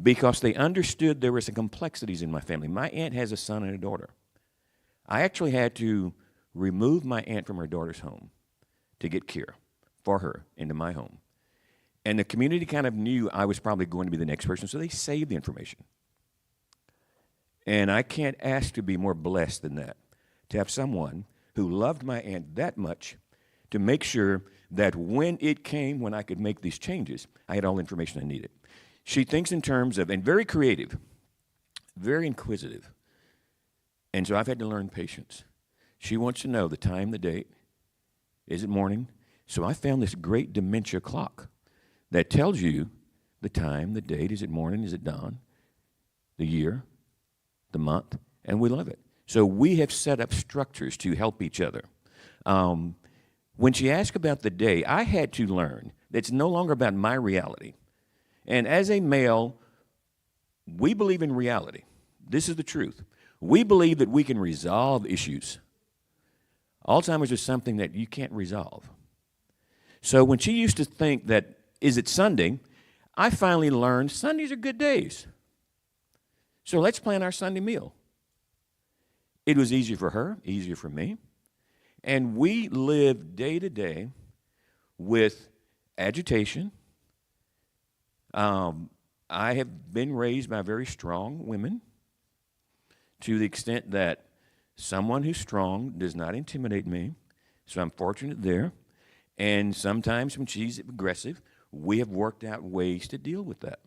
because they understood there were some complexities in my family. My aunt has a son and a daughter. I actually had to remove my aunt from her daughter's home to get care for her into my home. And the community kind of knew I was probably going to be the next person, so they saved the information. And I can't ask to be more blessed than that, to have someone who loved my aunt that much to make sure that when it came, when I could make these changes, I had all the information I needed. She thinks in terms of, and very creative, very inquisitive. And so I've had to learn patience. She wants to know the time, the date. Is it morning? So I found this great dementia clock that tells you the time, the date. Is it morning? Is it dawn? The year, the month, and we love it. So we have set up structures to help each other. When she asked about the day, I had to learn that it's no longer about my reality. And as a male, we believe in reality. This is the truth. We believe that we can resolve issues. Alzheimer's is something that you can't resolve. So when she used to think that, is it Sunday, I finally learned Sundays are good days. So let's plan our Sunday meal. It was easier for her, easier for me. And we live day to day with agitation. I have been raised by very strong women to the extent that someone who's strong does not intimidate me, so I'm fortunate there. And sometimes when she's aggressive, we have worked out ways to deal with that.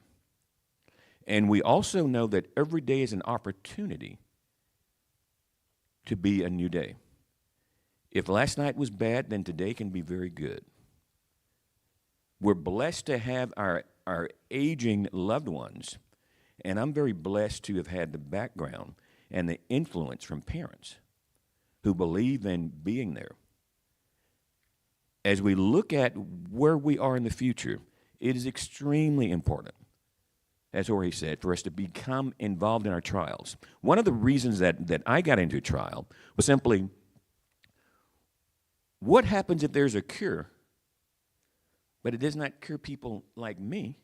And we also know that every day is an opportunity to be a new day. If last night was bad, then today can be very good. We're blessed to have our aging loved ones, and I'm very blessed to have had the background and the influence from parents who believe in being there. As we look at where we are in the future, it is extremely important, as Jorge said, for us to become involved in our trials. One of the reasons that I got into a trial was simply, what happens if there's a cure, but it does not cure people like me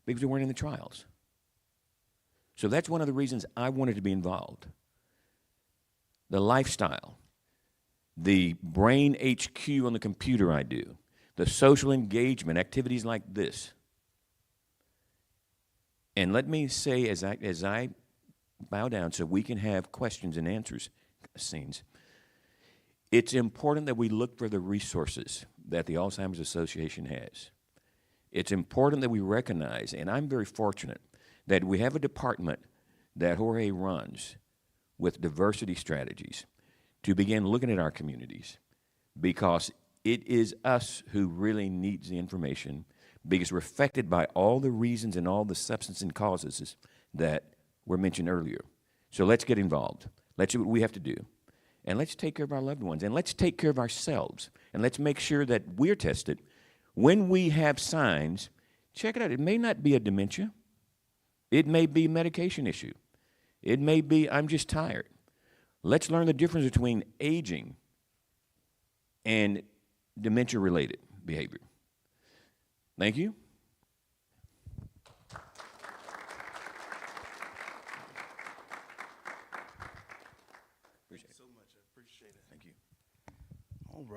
because we weren't in the trials? So that's one of the reasons I wanted to be involved. The lifestyle, the brain HQ on the computer I do, the social engagement, activities like this. And let me say, as I bow down so we can have questions and answers scenes, it's important that we look for the resources that the Alzheimer's Association has. It's important that we recognize, and I'm very fortunate, that we have a department that Jorge runs with diversity strategies to begin looking at our communities, because it is us who really needs the information, because we're affected by all the reasons and all the substance and causes that were mentioned earlier. So let's get involved. Let's do what we have to do. And let's take care of our loved ones. And let's take care of ourselves. And let's make sure that we're tested. When we have signs, check it out. It may not be a dementia. It may be a medication issue. It may be, I'm just tired. Let's learn the difference between aging and dementia-related behavior. Thank you.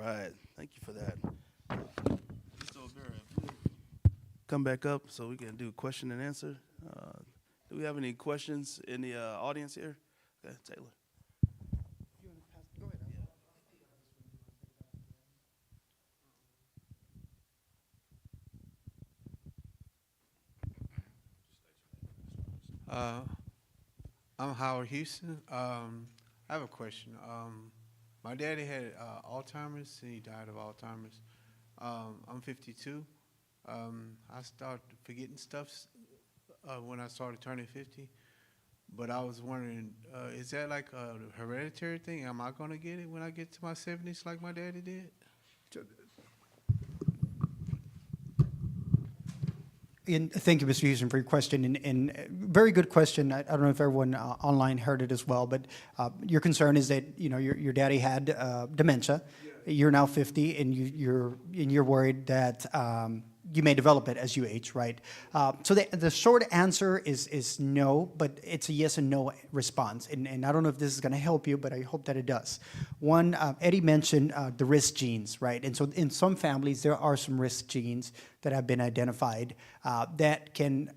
right. Thank you for that. Mr. O'Bara, if you come back up so we can do question and answer. Do we have any questions in the audience here? Okay, Taylor.
I'm Howard Houston. I have a question. My daddy had Alzheimer's, and he died of Alzheimer's. I'm 52. I started forgetting stuff when I started turning 50. But I was wondering, is that like a hereditary thing? Am I going to get it when I get to my 70s like my daddy did?
And thank you, Mr. Houston, for your question. And very good question. I don't know if everyone online heard it as well, but your concern is that your daddy had dementia. Yeah. You're now 50, and you're worried that you may develop it as you age, right? So the short answer is no, but it's a yes and no response. And I don't know if this is going to help you, but I hope that it does. One, Eddie mentioned the risk genes, right? And so in some families, there are some risk genes that have been identified that can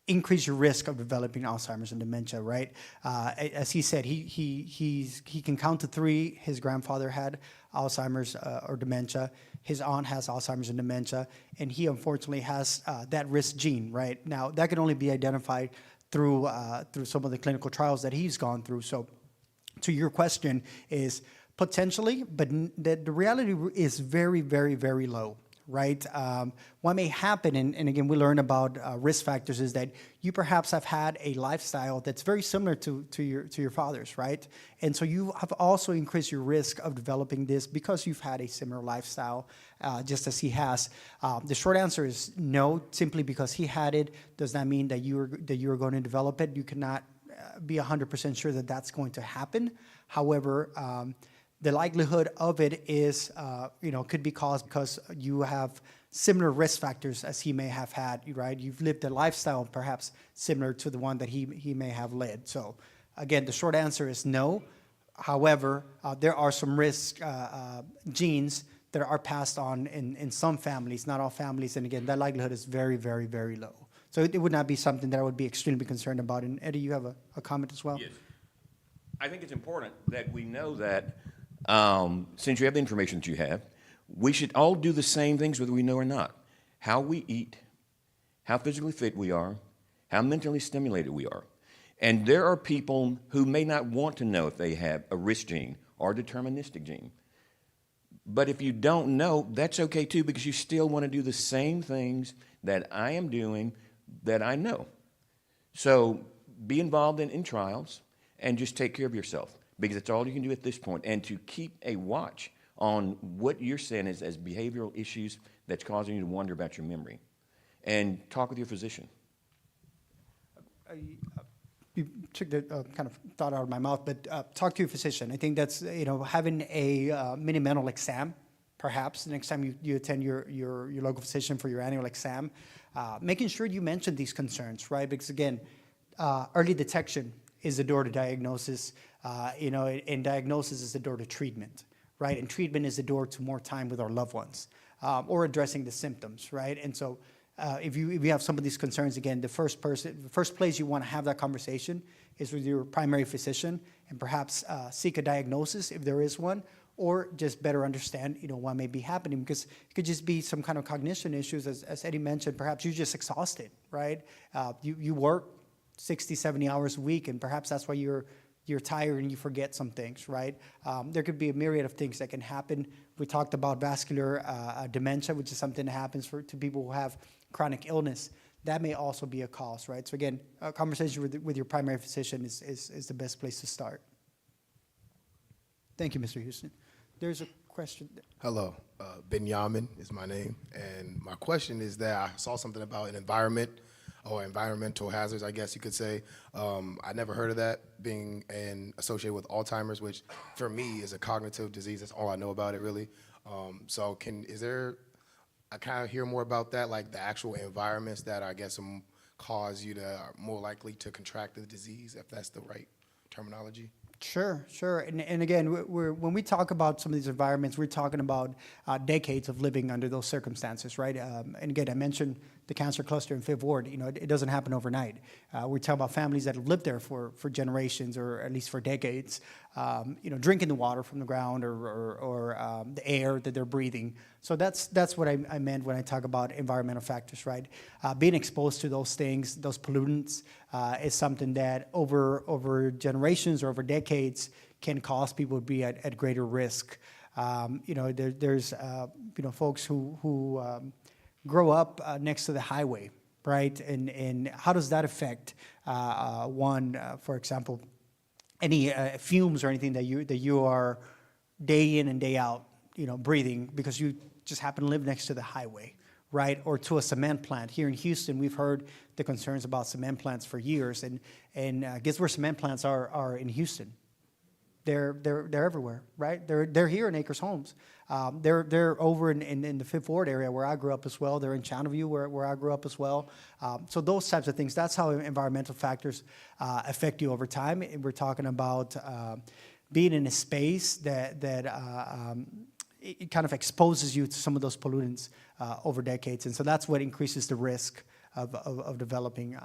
increase your risk of developing Alzheimer's and dementia, right? As he said, he can count to 3. His grandfather had Alzheimer's or dementia. His aunt has Alzheimer's and dementia, and he unfortunately has that risk gene, right? Now, that can only be identified through some of the clinical trials that he's gone through. So to your question is potentially, but the reality is very, very, very low. Right? What may happen, and again, we learn about risk factors, is that you perhaps have had a lifestyle that's very similar to your father's, right? And so you have also increased your risk of developing this because you've had a similar lifestyle, just as he has. The short answer is no. Simply because he had it does not mean that you are going to develop it. You cannot be 100% sure that that's going to happen. However, the likelihood of it is, could be caused because you have similar risk factors as he may have had, right? You've lived a lifestyle perhaps similar to the one that he may have led. So again, the short answer is no. However, there are some risk genes that are passed on in some families, not all families. And again, that likelihood is very, very, very low. So it would not be something that I would be extremely concerned about. And Eddie, you have a comment as well?
Yes. I think it's important that we know that since you have the information that you have, we should all do the same things whether we know or not. How we eat, how physically fit we are, how mentally stimulated we are. And there are people who may not want to know if they have a risk gene or a deterministic gene. But if you don't know, that's okay too, because you still want to do the same things that I am doing that I know. So be involved in trials and just take care of yourself, because that's all you can do at this point. And to keep a watch on what you're saying is as behavioral issues that's causing you to wonder about your memory. And talk with your physician.
You took the kind of thought out of my mouth, but talk to your physician. I think that's, having a mini mental exam, perhaps, the next time you attend your local physician for your annual exam, making sure you mention these concerns, right? Because again, early detection is the door to diagnosis, and diagnosis is the door to treatment, right? And treatment is the door to more time with our loved ones, or addressing the symptoms, right? And so if you have some of these concerns, again, the first place you want to have that conversation is with your primary physician, and perhaps seek a diagnosis if there is one, or just better understand, what may be happening, because it could just be some kind of cognition issues, as Eddie mentioned. Perhaps you're just exhausted, right? You work 60, 70 hours a week, and perhaps that's why you're tired and you forget some things, right? There could be a myriad of things that can happen. We talked about vascular dementia, which is something that happens to people who have chronic illness. That may also be a cause, right? So again, a conversation with your primary physician is the best place to start. Thank you, Mr. Houston. There's a question.
Hello, Benyamin is my name, and my question is that I saw something about an environment or environmental hazards, I guess you could say. I never heard of that being associated with Alzheimer's, which for me is a cognitive disease. That's all I know about it, really. I kind of hear more about that, like the actual environments that I guess cause you to are more likely to contract the disease, if that's the right terminology.
Sure, sure. And again, when we talk about some of these environments, we're talking about decades of living under those circumstances, right? And again, I mentioned the cancer cluster in Fifth Ward. You know, it doesn't happen overnight. We're talking about families that have lived there for generations, or at least for decades. You know, drinking the water from the ground, or the air that they're breathing. So that's what I meant when I talk about environmental factors, right? Being exposed to those things, those pollutants, is something that over generations or over decades can cause people to be at greater risk. You know, there's you know, folks who grow up next to the highway, right? And how does that affect for example, any fumes or anything that you are day in and day out, you know, breathing because you just happen to live next to the highway, right? Or to a cement plant. Here in Houston, we've heard the concerns about cement plants for years, and guess where cement plants are in Houston? They're everywhere, right? They're here in Acres Homes. They're over in the Fifth Ward area where I grew up as well. They're in Channelview where I grew up as well. So those types of things. That's how environmental factors affect you over time. And we're talking about being in a space that it kind of exposes you to some of those pollutants over decades, and so that's what increases the risk of developing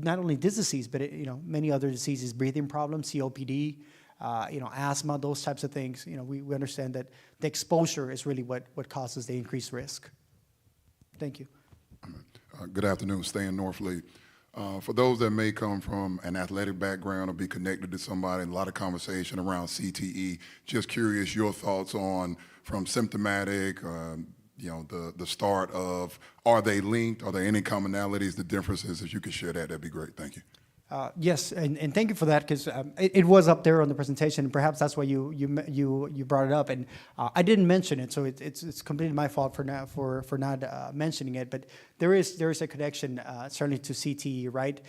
not only this disease, but you know, many other diseases, breathing problems, COPD, you know, asthma, those types of things. You know, we understand that the exposure is really what causes the increased risk. Thank you.
Good afternoon, Stan Norfleet. For those that may come from an athletic background or be connected to somebody, and a lot of conversation around CTE, just curious your thoughts on from symptomatic, you know, the start of, are they linked? Are there any commonalities, the differences? If you could share that, that'd be great. Thank you.
Yes, and thank you for that, because it was up there on the presentation, and perhaps that's why you brought it up, and I didn't mention it, so it's completely my fault for not mentioning it. But there is a connection certainly to CTE, right?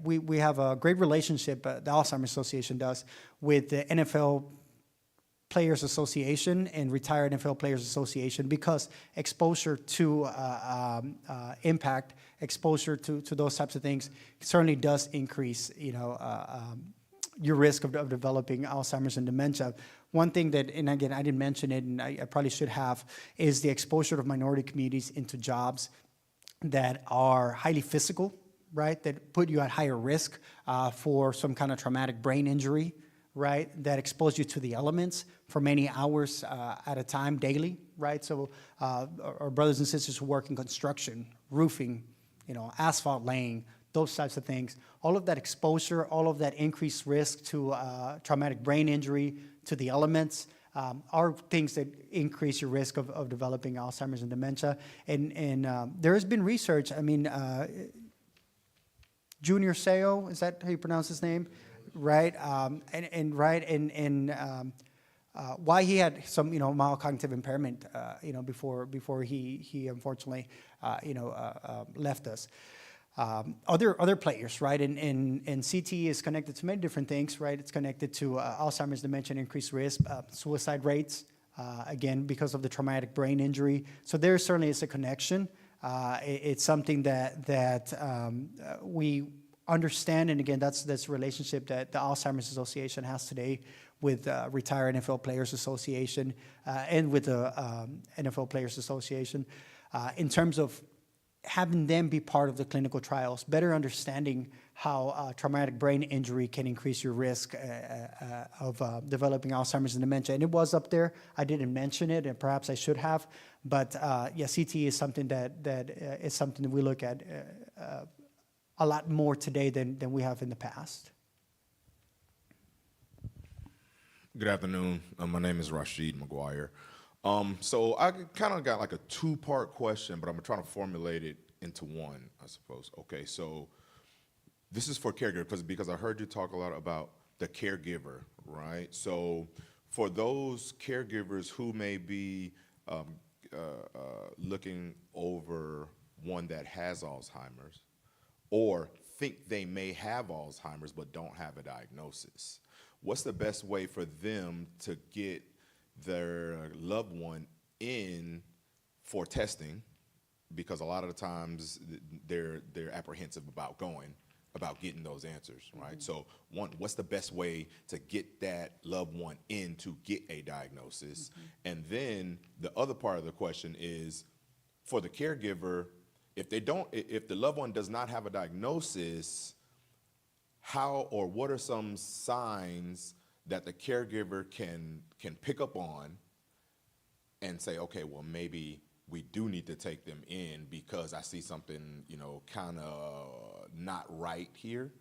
We have a great relationship, the Alzheimer Association does, with the NFL Players Association and Retired NFL Players Association, because exposure to impact, exposure to those types of things certainly does increase, you know, your risk of developing Alzheimer's and dementia. One thing that, and again, I didn't mention it, and I probably should have, is the exposure of minority communities into jobs that are highly physical, right? That put you at higher risk for some kind of traumatic brain injury, right, that expose you to the elements for many hours at a time daily, right? So our brothers and sisters who work in construction, roofing, you know, asphalt laying, those types of things, all of that exposure, all of that increased risk to traumatic brain injury, to the elements, are things that increase your risk of developing Alzheimer's and dementia. And there has been research, I mean, Junior Seau, is that how you pronounce his name? Right, why he had some, you know, mild cognitive impairment, you know, before he unfortunately, you know, left us. Other players, right, and CTE is connected to many different things, right? It's connected to Alzheimer's, dementia, and increased risk, suicide rates, again, because of the traumatic brain injury. So there certainly is a connection. It's something that we understand, and again, that's a relationship that the Alzheimer's Association has today with Retired NFL Players Association and with the NFL Players Association in terms of having them be part of the clinical trials, better understanding how traumatic brain injury can increase your risk of developing Alzheimer's and dementia. And it was up there. I didn't mention it, and perhaps I should have. But yeah, CTE is something that is something that we look at a lot more today than we have in the past.
Good afternoon. My name is Rashid McGuire. So I kind of got like a two-part question, but I'm trying to formulate it into one, I suppose. Okay, so this is for caregivers, because I heard you talk a lot about the caregiver, right? So for those caregivers who may be looking over one that has Alzheimer's, or think they may have Alzheimer's but don't have a diagnosis, what's the best way for them to get their loved one in for testing? Because a lot of the times they're apprehensive about going about getting those answers, right? So one, what's the best way to get that loved one in to get a diagnosis? And then the other part of the question is, for the caregiver, if the loved one does not have a diagnosis, how or what are some signs that the caregiver can pick up on and say, okay, well, maybe we do need to take them in because I see something, kind of not right here,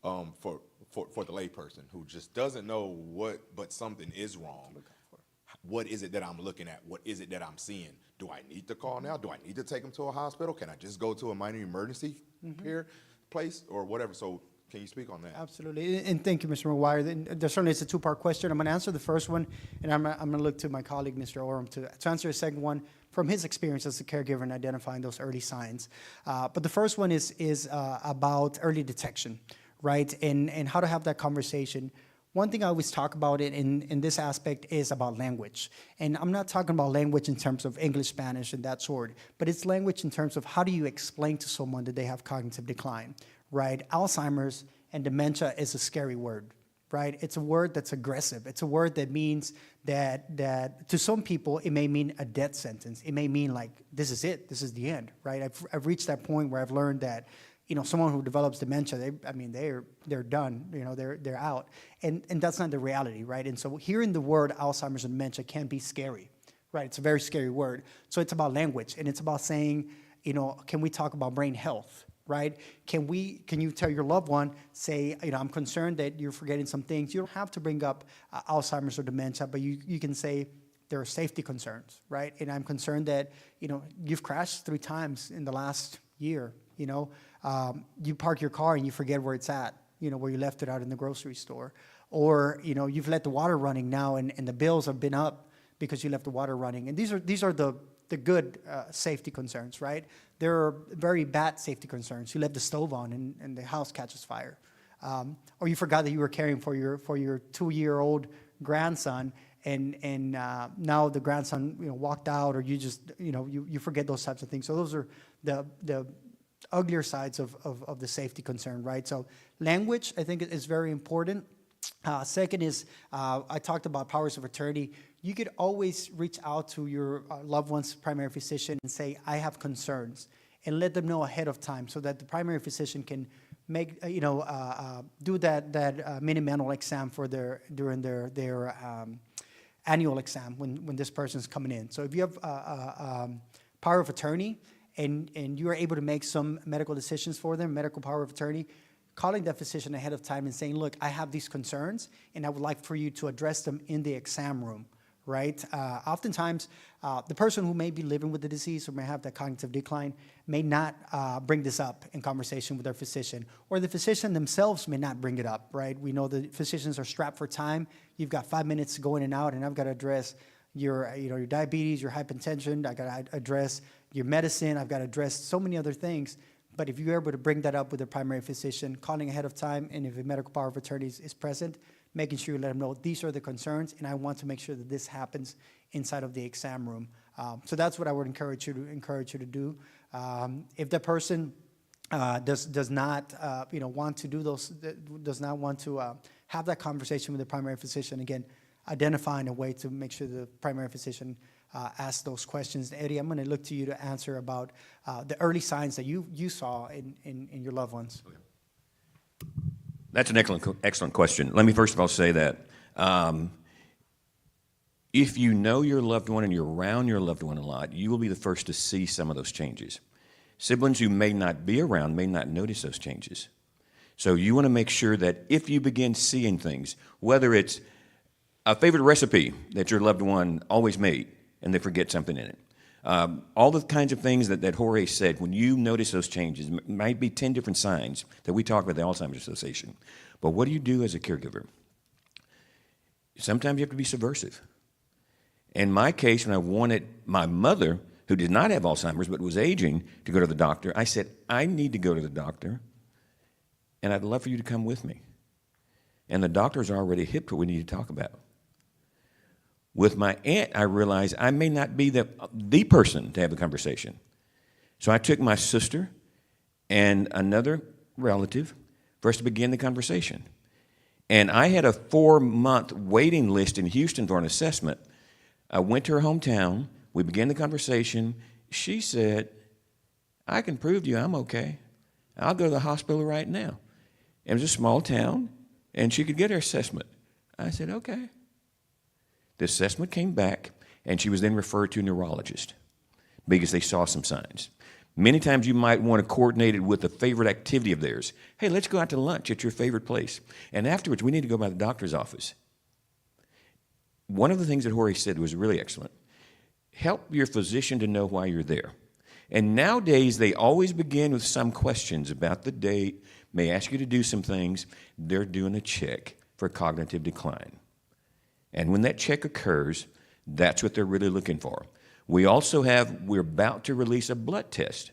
for the layperson who just doesn't know but something is wrong. What is it that I'm looking at? What is it that I'm seeing? Do I need to call now? Do I need to take them to a hospital? Can I just go to a minor emergency care place or whatever? So can you speak on that?
Absolutely, and thank you, Mr. McGuire. There certainly is a two-part question. I'm going to answer the first one, and I'm going to look to my colleague, Mr. Oram, to answer the second one from his experience as a caregiver in identifying those early signs. But the first one is about early detection, right, and how to have that conversation. One thing I always talk about in this aspect is about language. And I'm not talking about language in terms of English, Spanish, and that sort, but it's language in terms of how do you explain to someone that they have cognitive decline. Right? Alzheimer's and dementia is a scary word, right? It's a word that's aggressive. It's a word that means that to some people, it may mean a death sentence. It may mean like, this is it, this is the end, right? I've reached that point where I've learned that, someone who develops dementia, they're done, they're out. And that's not the reality, right? And so hearing the word Alzheimer's and dementia can be scary, right? It's a very scary word. So it's about language, and it's about saying, can we talk about brain health? Right? Can you tell your loved one, say, I'm concerned that you're forgetting some things. You don't have to bring up Alzheimer's or dementia, but you can say there are safety concerns, right? And I'm concerned that, you've crashed 3 times in the last year, you park your car and you forget where it's at, where you left it out in the grocery store. Or, you've let the water running now and the bills have been up because you left the water running. And these are the good safety concerns, right? There are very bad safety concerns. You left the stove on and the house catches fire. Or you forgot that you were caring for your 2-year-old grandson and now the grandson walked out, or you just, you forget those types of things. So those are the uglier sides of the safety concern, right? So language, I think, is very important. Second is, I talked about powers of attorney. You could always reach out to your loved one's primary physician and say, I have concerns, and let them know ahead of time so that the primary physician can make, do that mini-mental exam during their annual exam when this person's coming in. So if you have power of attorney and you are able to make some medical decisions for them, medical power of attorney, calling that physician ahead of time and saying, look, I have these concerns, and I would like for you to address them in the exam room, right? Oftentimes, the person who may be living with the disease or may have that cognitive decline may not bring this up in conversation with their physician, or the physician themselves may not bring it up, right? We know the physicians are strapped for time. You've got 5 minutes to go in and out, and I've got to address your diabetes, your hypertension. I got to address your medicine. I've got to address so many other things. But if you're able to bring that up with a primary physician, calling ahead of time, and if a medical power of attorney is present, making sure you let them know these are the concerns, and I want to make sure that this happens inside of the exam room. So that's what I would encourage you to do. If the person does not want to do those, does not want to have that conversation with the primary physician, again, identifying a way to make sure the primary physician ask those questions. Eddie, I'm going to look to you to answer about the early signs that you saw in your loved ones.
Okay. That's an excellent question. Let me first of all say that if you know your loved one and you're around your loved one a lot, you will be the first to see some of those changes. Siblings who may not be around may not notice those changes. So you want to make sure that if you begin seeing things, whether it's a favorite recipe that your loved one always made and they forget something in it, all the kinds of things that Jorge said, when you notice those changes, might be 10 different signs that we talk about the Alzheimer's Association. But what do you do as a caregiver? Sometimes you have to be subversive. In my case, when I wanted my mother, who did not have Alzheimer's but was aging, to go to the doctor, I said, I need to go to the doctor, and I'd love for you to come with me. And the doctors are already hip to what we need to talk about. With my aunt, I realized I may not be the person to have a conversation. So I took my sister and another relative for us to begin the conversation. And I had a 4-month waiting list in Houston for an assessment. I went to her hometown. We began the conversation. She said, I can prove to you I'm okay. I'll go to the hospital right now. It was a small town, and she could get her assessment. I said, okay. The assessment came back, and she was then referred to a neurologist because they saw some signs. Many times you might want to coordinate it with a favorite activity of theirs. Hey, let's go out to lunch at your favorite place. And afterwards, we need to go by the doctor's office. One of the things that Jorge said was really excellent. Help your physician to know why you're there. And nowadays, they always begin with some questions about the date, may ask you to do some things. They're doing a check for cognitive decline. And when that check occurs, that's what they're really looking for. We're about to release a blood test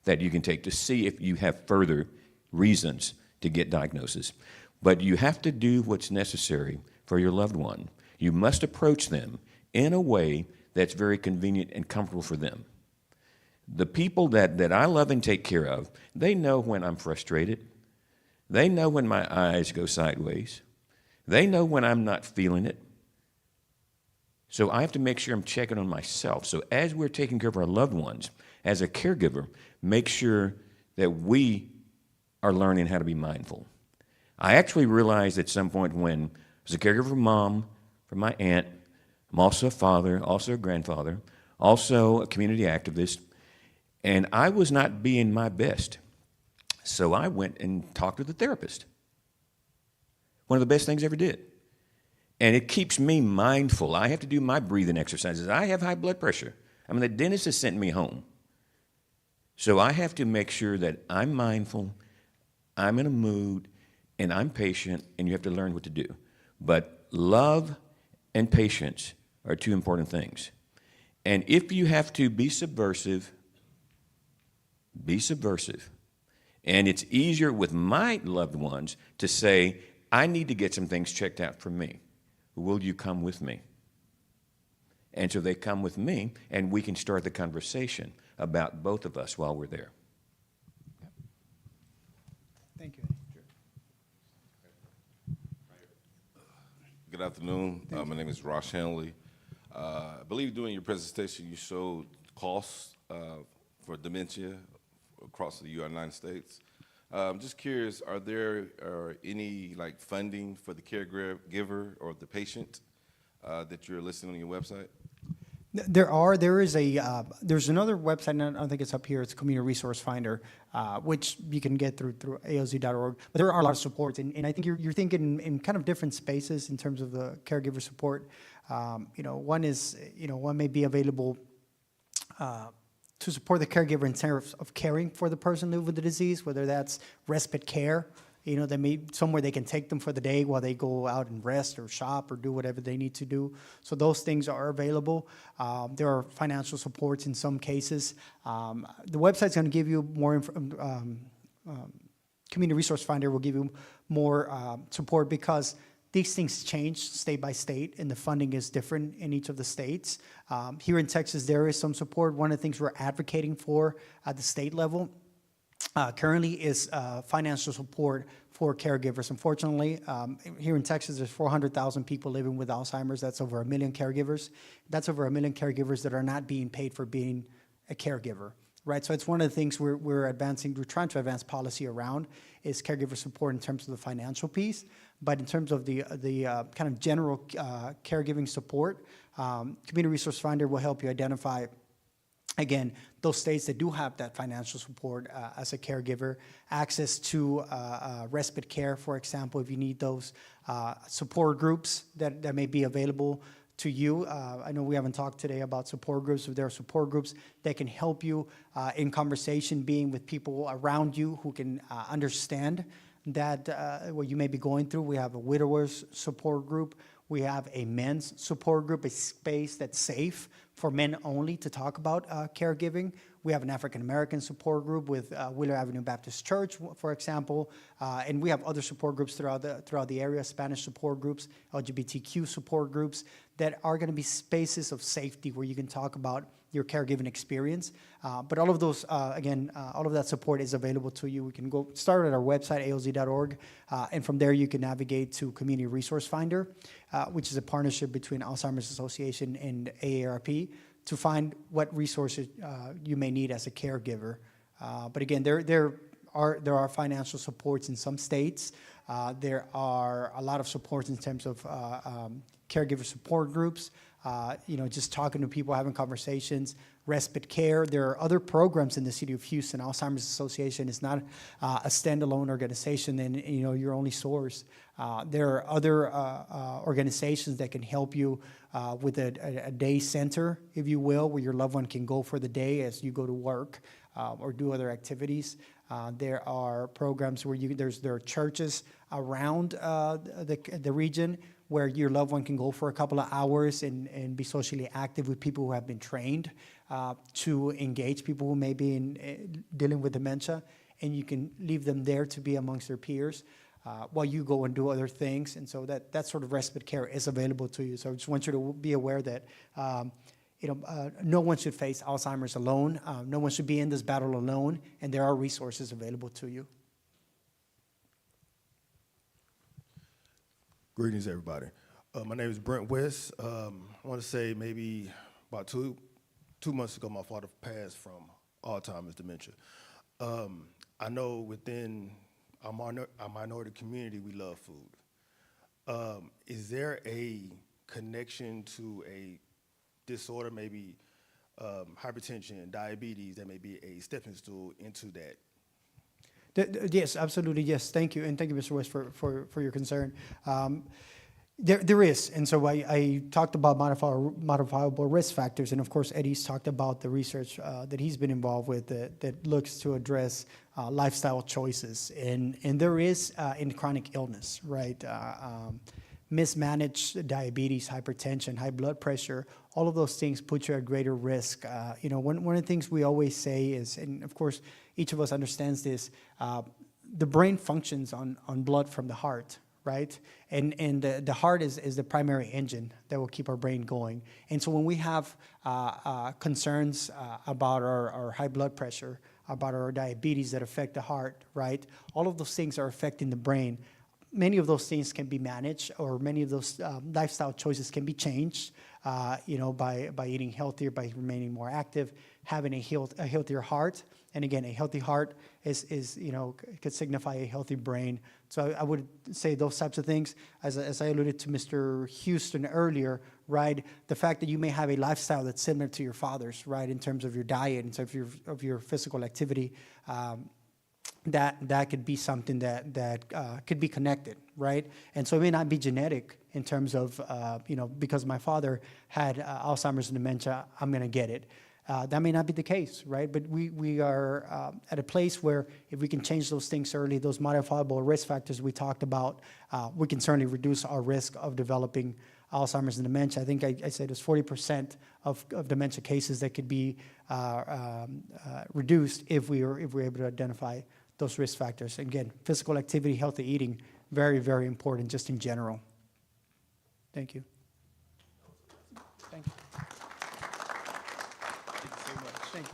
that you can take to see if you have further reasons to get diagnosis. But you have to do what's necessary for your loved one. You must approach them in a way that's very convenient and comfortable for them. The people that I love and take care of, they know when I'm frustrated. They know when my eyes go sideways. They know when I'm not feeling it. So I have to make sure I'm checking on myself. So as we're taking care of our loved ones, as a caregiver, make sure that we are learning how to be mindful. I actually realized at some point when I was a caregiver for Mom, for my aunt, I'm also a father, also a grandfather, also a community activist, and I was not being my best. So I went and talked to the therapist. One of the best things I ever did. And it keeps me mindful. I have to do my breathing exercises. I have high blood pressure. I mean, the dentist has sent me home. So I have to make sure that I'm mindful, I'm in a mood, and I'm patient, and you have to learn what to do. But love and patience are two important things. And if you have to be subversive, be subversive. And it's easier with my loved ones to say, I need to get some things checked out for me. Will you come with me? And so they come with me, and we can start the conversation about both of us while we're there.
Thank you.
Good afternoon. My name is Rosh Hanley. I believe during your presentation you showed costs for dementia across the United States. I'm just curious, are there any funding for the caregiver or the patient that you're listing on your website?
There's another website, and I don't think it's up here, it's Community Resource Finder, which you can get through AOZ.org. But there are a lot of supports, and I think you're thinking in kind of different spaces in terms of the caregiver support. One may be available to support the caregiver in terms of caring for the person living with the disease, whether that's respite care. They may somewhere they can take them for the day while they go out and rest or shop or do whatever they need to do. So those things are available. There are financial supports in some cases. The website's going to give you more Community Resource Finder will give you more support because these things change state by state, and the funding is different in each of the states. Here in Texas, there is some support. One of the things we're advocating for at the state level currently is financial support for caregivers. Unfortunately, here in Texas, there's 400,000 people living with Alzheimer's. That's over 1 million caregivers. That's over 1 million caregivers that are not being paid for being a caregiver. Right, so it's one of the things we're trying to advance policy around is caregiver support in terms of the financial piece, but in terms of the kind of general caregiving support, Community Resource Finder will help you identify, again, those states that do have that financial support as a caregiver, access to respite care, for example, if you need those support groups that may be available to you. I know we haven't talked today about support groups. If there are support groups that can help you in conversation, being with people around you who can understand that what you may be going through. We have a widowers support group. We have a men's support group, a space that's safe for men only to talk about caregiving. We have an African-American support group with Wheeler Avenue Baptist Church, for example, and we have other support groups throughout the area, Spanish support groups, LGBTQ support groups that are going to be spaces of safety where you can talk about your caregiving experience. But all of those, all of that support is available to you. We can go start at our website, alz.org, and from there you can navigate to Community Resource Finder, which is a partnership between Alzheimer's Association and AARP to find what resources you may need as a caregiver. But again, there are financial supports in some states. There are a lot of supports in terms of caregiver support groups, just talking to people, having conversations, respite care. There are other programs in the city of Houston. Alzheimer's Association is not a standalone organization and, your only source. There are other organizations that can help you with a day center, if you will, where your loved one can go for the day as you go to work or do other activities. There are programs where there are churches around the region where your loved one can go for a couple of hours and be socially active with people who have been trained to engage people who may be dealing with dementia, and you can leave them there to be amongst their peers while you go and do other things. And so that sort of respite care is available to you. So I just want you to be aware that no one should face Alzheimer's alone. No one should be in this battle alone, and there are resources available to you.
Greetings, everybody. My name is Brent West. I want to say maybe about two months ago, my father passed from Alzheimer's dementia. I know within our minority community, we love food. Is there a connection to a disorder, maybe hypertension, diabetes, that may be a stepping stool into that?
Yes, absolutely, yes. Thank you, and thank you, Mr. West, for your concern. There is, and so I talked about modifiable risk factors, and of course, Eddie's talked about the research that he's been involved with that looks to address lifestyle choices, and there is in chronic illness, right? Mismanaged diabetes, hypertension, high blood pressure, all of those things put you at greater risk. One of the things we always say is, and of course, each of us understands this, the brain functions on blood from the heart, right? And the heart is the primary engine that will keep our brain going. And so when we have concerns about our high blood pressure, about our diabetes that affect the heart, right? All of those things are affecting the brain. Many of those things can be managed, or many of those lifestyle choices can be changed, by eating healthier, by remaining more active, having a healthier heart. And again, a healthy heart could signify a healthy brain. So I would say those types of things, as I alluded to Mr. Houston earlier, right? The fact that you may have a lifestyle that's similar to your father's, right? In terms of your diet, in terms of your physical activity, that could be something that could be connected, right? And so it may not be genetic in terms of, because my father had Alzheimer's and dementia, I'm going to get it. That may not be the case, right? But we are at a place where if we can change those things early, those modifiable risk factors we talked about, we can certainly reduce our risk of developing Alzheimer's and dementia. I think I said it's 40% of dementia cases that could be reduced if we're able to identify those risk factors. Again, physical activity, healthy eating, very, very important just in general. Thank you. Thank you.
Thank you so much.
Thank you.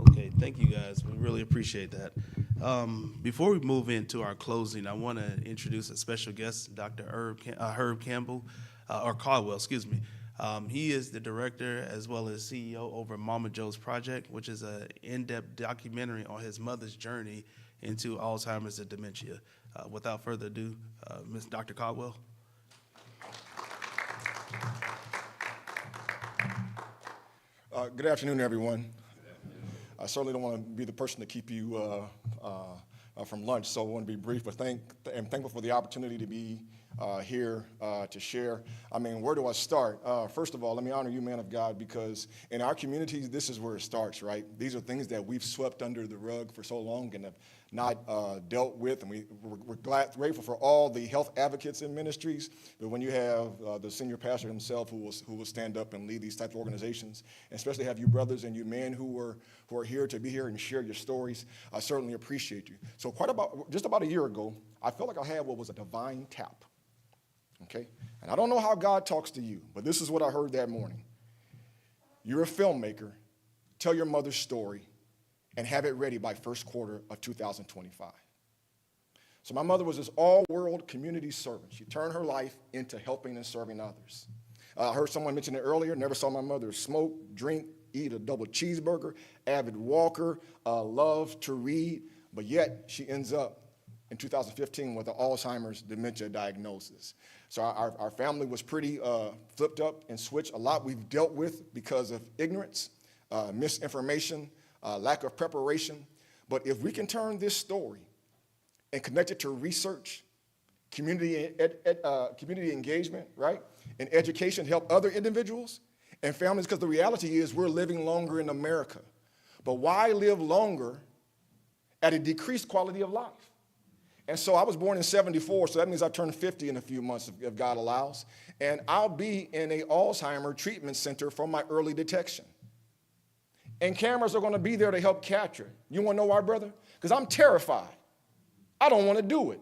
Okay, thank you guys. We really appreciate that. Before we move into our closing, I want to introduce a special guest, Dr. Herb Campbell, or Caldwell, excuse me. He is the director as well as CEO over Mama Joe's Project, which is an in-depth documentary on his mother's journey into Alzheimer's and dementia. Without further ado, Ms. Dr. Caldwell.
Good afternoon, everyone. I certainly don't want to be the person to keep you from lunch, so I want to be brief, but thankful for the opportunity to be here to share. I mean, where do I start? First of all, let me honor you, man of God, because in our communities, this is where it starts, right? These are things that we've swept under the rug for so long and have not dealt with, and we're grateful for all the health advocates in ministries, but when you have the senior pastor himself who will stand up and lead these types of organizations, and especially have you brothers and you men who are here to be here and share your stories, I certainly appreciate you. So just about a year ago, I felt like I had what was a divine tap, okay? And I don't know how God talks to you, but this is what I heard that morning. You're a filmmaker, tell your mother's story, and have it ready by first quarter of 2025. So my mother was this all-world community servant. She turned her life into helping and serving others. I heard someone mention it earlier, never saw my mother smoke, drink, eat a double cheeseburger, avid walker, loved to read, but yet she ends up in 2015 with an Alzheimer's dementia diagnosis. So our family was pretty flipped up and switched. A lot we've dealt with because of ignorance, misinformation, lack of preparation. But if we can turn this story and connect it to research, community engagement, right, and education, help other individuals and families, because the reality is we're living longer in America. But why live longer at a decreased quality of life? And so I was born in 74, so that means I turn 50 in a few months if God allows. And I'll be in a Alzheimer treatment center for my early detection. And cameras are going to be there to help capture. You want to know why, brother? Because I'm terrified. I don't want to do it.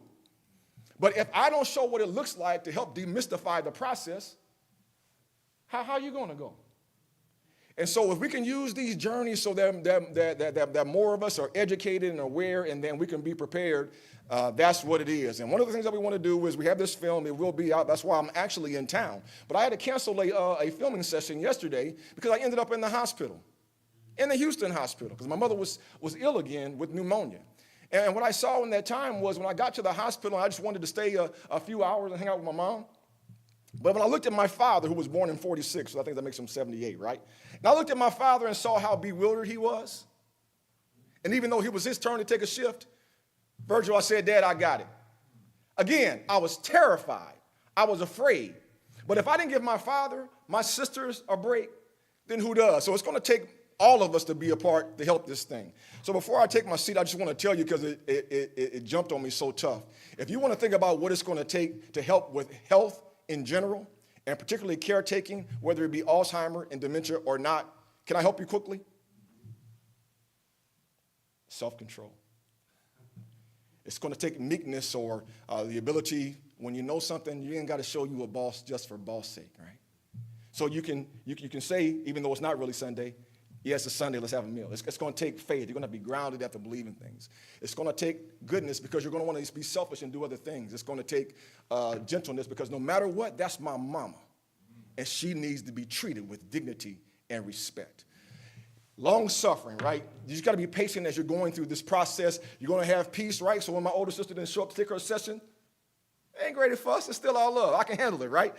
But if I don't show what it looks like to help demystify the process, how are you going to go? And so if we can use these journeys so that more of us are educated and aware, and then we can be prepared, that's what it is. And one of the things that we want to do is we have this film. It will be out. That's why I'm actually in town. But I had to cancel a filming session yesterday because I ended up in the hospital, in the Houston hospital, because my mother was ill again with pneumonia. And what I saw in that time was when I got to the hospital, I just wanted to stay a few hours and hang out with my mom. But when I looked at my father, who was born in 46, so I think that makes him 78, right? And I looked at my father and saw how bewildered he was. And even though it was his turn to take a shift, Virgil, I said, Dad, I got it. Again, I was terrified. I was afraid. But if I didn't give my father, my sisters a break, then who does? So it's going to take all of us to be a part to help this thing. So before I take my seat, I just want to tell you, because it jumped on me so tough. If you want to think about what it's going to take to help with health in general, and particularly caretaking, whether it be Alzheimer and dementia or not, can I help you quickly? Self-control. It's going to take meekness, or the ability, when you know something, you ain't got to show you a boss just for boss sake, right? So you can say, even though it's not really Sunday, yes, it's Sunday, let's have a meal. It's going to take faith. You're going to be grounded. You have to believe in things. It's going to take goodness, because you're going to want to be selfish and do other things. It's going to take gentleness, because no matter what, that's my mama. And she needs to be treated with dignity and respect. Long suffering, right? You just got to be patient as you're going through this process. You're going to have peace, right? So when my older sister didn't show up to take her session, ain't great at fuss, it's still all love. I can handle it, right?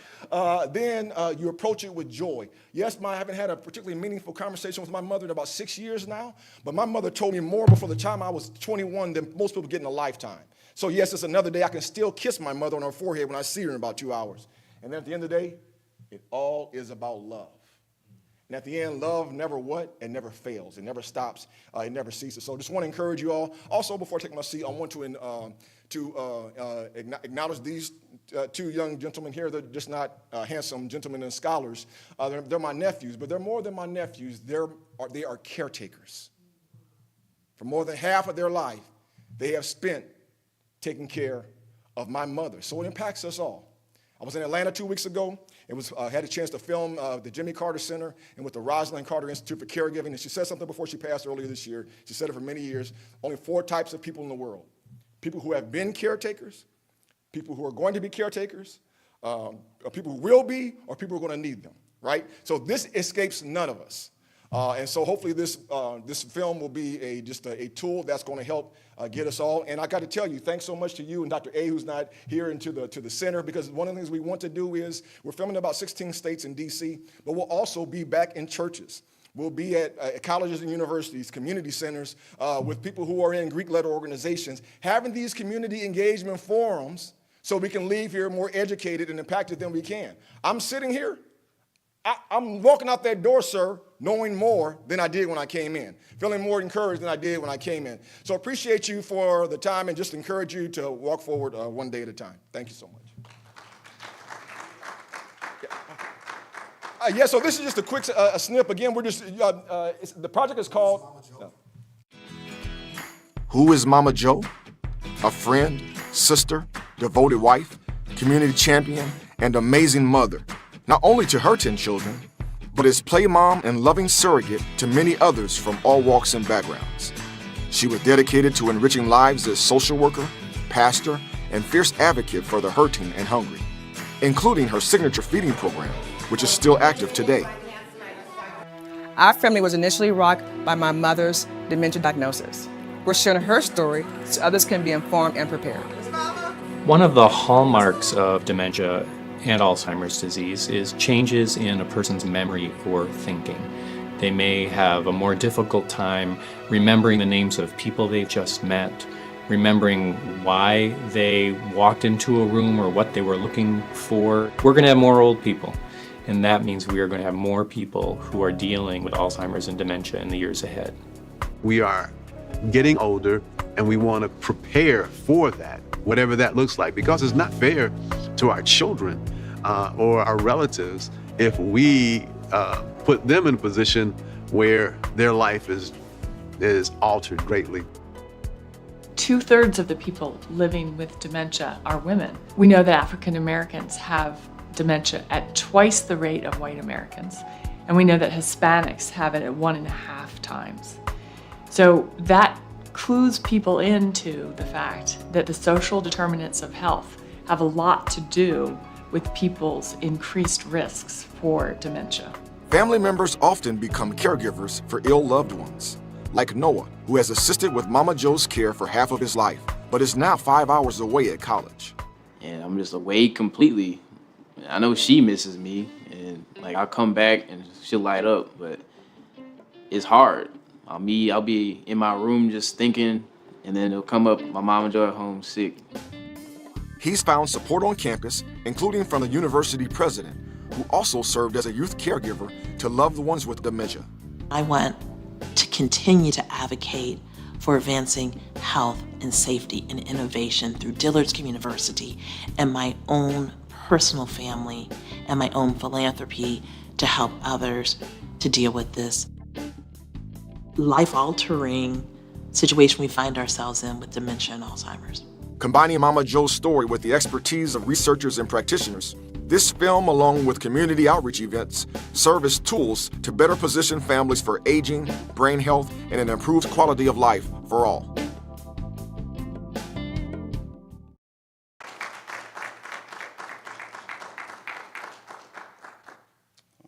Then you approach it with joy. Yes, I haven't had a particularly meaningful conversation with my mother in about 6 years now, but my mother told me more before the time I was 21 than most people get in a lifetime. So yes, it's another day I can still kiss my mother on her forehead when I see her in about 2 hours. And then at the end of the day, it all is about love. And at the end, love never what? It never fails. It never stops. It never ceases. So just want to encourage you all. Also, before I take my seat, I want to acknowledge these two young gentlemen here. They're just not handsome gentlemen and scholars. They're my nephews, but they're more than my nephews. They are caretakers. For more than half of their life, they have spent taking care of my mother. So it impacts us all. I was in Atlanta 2 weeks ago. Had a chance to film the Jimmy Carter Center and with the Rosalind Carter Institute for Caregiving. And she said something before she passed earlier this year. She said it for many years. Only 4 types of people in the world: people who have been caretakers, people who are going to be caretakers, people who will be, or people who are going to need them, right? So this escapes none of us. And so hopefully this film will be just a tool that's going to help get us all. And I got to tell you, thanks so much to you and Dr. A, who's not here, and to the center, because one of the things we want to do is we're filming in about 16 states in D.C., but we'll also be back in churches. We'll be at colleges and universities, community centers, with people who are in Greek letter organizations, having these community engagement forums so we can leave here more educated and impacted than we can. I'm sitting here, I'm walking out that door, sir, knowing more than I did when I came in, feeling more encouraged than I did when I came in. So appreciate you for the time and just encourage you to walk forward one day at a time. Thank you so much. Yeah, so this is just a quick snip. Again, we're just, the project is called... Who is Mama Joe? A friend, sister, devoted wife, community champion, and amazing mother, not only to her 10 children, but as play mom and loving surrogate to many others from all walks and backgrounds. She was dedicated to enriching lives as social worker, pastor, and fierce advocate for the hurting and hungry, including her signature feeding program, which is still active today.
Our family was initially rocked by my mother's dementia diagnosis. We're sharing her story so others can be informed and prepared.
One of the hallmarks of dementia and Alzheimer's disease is changes in a person's memory or thinking. They may have a more difficult time remembering the names of people they've just met, remembering why they walked into a room or what they were looking for. We're going to have more old people, and that means we are going to have more people who are dealing with Alzheimer's and dementia in the years ahead.
We are getting older, and we want to prepare for that, whatever that looks like, because it's not fair to our children or our relatives if we put them in a position where their life is altered greatly.
2/3 of the people living with dementia are women. We know that African Americans have dementia at twice the rate of white Americans, and we know that Hispanics have it at 1.5 times. So that clues people into the fact that the social determinants of health have a lot to do with people's increased risks for dementia.
Family members often become caregivers for ill loved ones, like Noah, who has assisted with Mama Joe's care for half of his life, but is now 5 hours away at college.
And I'm just away completely. I know she misses me, and like I'll come back and she'll light up, but it's hard. I'll be in my room just thinking, and then it'll come up, my Mama Joe at home sick.
He's found support on campus, including from the university president, who also served as a youth caregiver to loved ones with dementia.
I want to continue to advocate for advancing health and safety and innovation through Dillard's University and my own personal family and my own philanthropy to help others to deal with this life-altering situation we find ourselves in with dementia and Alzheimer's.
Combining Mama Joe's story with the expertise of researchers and practitioners, this film, along with community outreach events, serve as tools to better position families for aging, brain health, and an improved quality of life for all.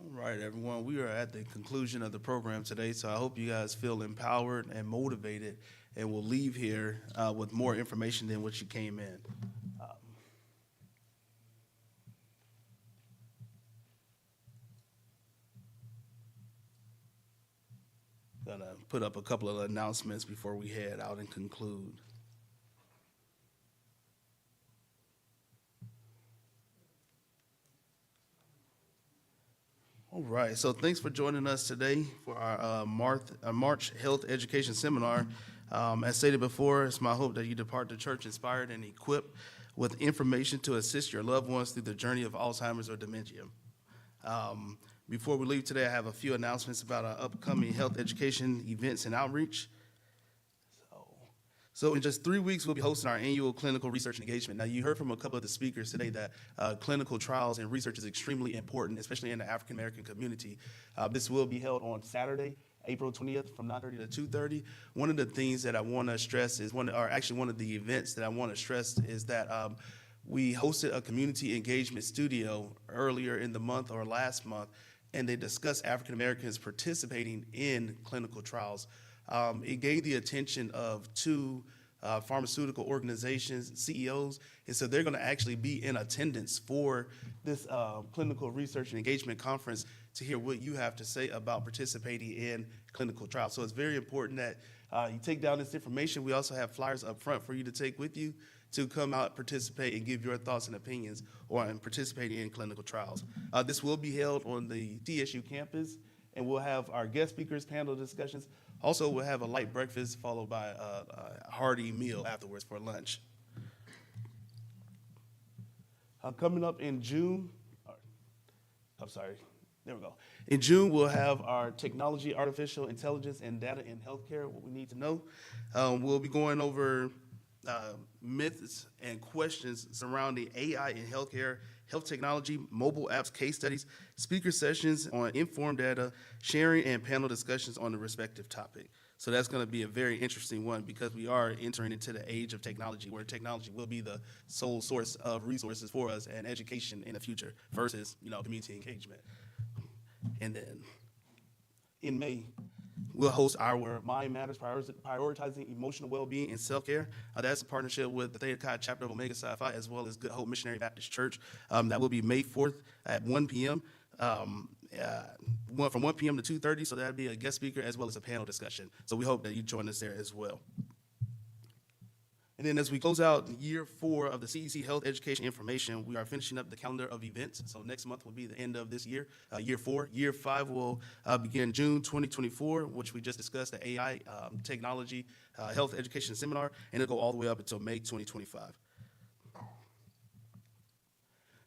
All right, everyone, we are at the conclusion of the program today, so I hope you guys feel empowered and motivated and will leave here with more information than what you came in. Gonna put up a couple of announcements before we head out and conclude. All right, so thanks for joining us today for our March Health Education Seminar. As stated before, it's my hope that you depart the church inspired and equipped with information to assist your loved ones through the journey of Alzheimer's or dementia. Before we leave today, I have a few announcements about our upcoming health education events and outreach. So in just 3 weeks, we'll be hosting our annual clinical research and engagement. Now, you heard from a couple of the speakers today that clinical trials and research is extremely important, especially in the African-American community. This will be held on Saturday, April 20th from 9:30 to 2:30. One of the things that I want to stress is one of the events that I want to stress is that we hosted a community engagement studio earlier in the month or last month, and they discussed African Americans participating in clinical trials. It gained the attention of two pharmaceutical organizations, CEOs, and so they're going to actually be in attendance for this clinical research and engagement conference to hear what you have to say about participating in clinical trials. So it's very important that you take down this information. We also have flyers up front for you to take with you to come out, participate, and give your thoughts and opinions on participating in clinical trials. This will be held on the TSU campus, and we'll have our guest speakers, panel discussions. Also, we'll have a light breakfast followed by a hearty meal afterwards for lunch. Coming up in June, there we go. In June, we'll have our technology, artificial intelligence, and data in healthcare, what we need to know. We'll be going over myths and questions surrounding AI in healthcare, health technology, mobile apps, case studies, speaker sessions on informed data, sharing, and panel discussions on the respective topic. So that's going to be a very interesting one because we are entering into the age of technology where technology will be the sole source of resources for us and education in the future versus, community engagement. And then in May, we'll host our Mind Matters, Prioritizing Emotional Well-Being and Self-Care. That's a partnership with the Theta Chi chapter of Omega Psi Phi as well as Good Hope Missionary Baptist Church. That will be May 4th at 1 p.m. From 1 p.m. to 2:30, so that'll be a guest speaker as well as a panel discussion. So we hope that you join us there as well. And then as we close out year 4 of the CEC Health Education Information, we are finishing up the calendar of events. So next month will be the end of this year, year 4. Year 5 will begin June 2024, which we just discussed, the AI Technology Health Education Seminar, and it'll go all the way up until May 2025.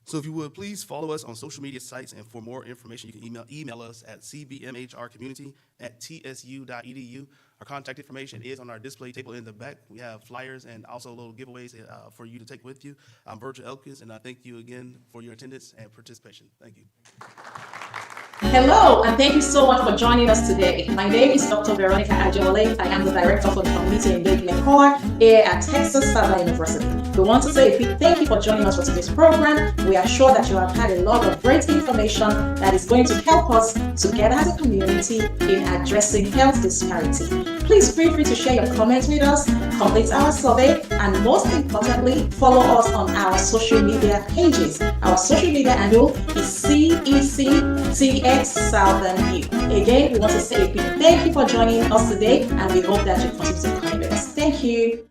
So if you would, please follow us on social media sites, and for more information, you can email us at cbmhrcommunity@tsu.edu. Our contact information is on our display table in the back. We have flyers and also little giveaways for you to take with you. I'm Virgil Elkins, and I thank you again for your attendance and participation. Thank you.
Hello, and thank you so much for joining us today. My name is Dr. Veronica Ajewale. I am the Director for the Community Engagement Core here at Texas Southern University. We want to say a big thank you for joining us for today's program. We are sure that you have had a lot of great information that is going to help us together as a community in addressing health disparity. Please feel free to share your comments with us, complete our survey, and most importantly, follow us on our social media pages. Our social media handle is CECTX Southern U. Again, we want to say a big thank you for joining us today, and we hope that you continue to connect with us. Thank you.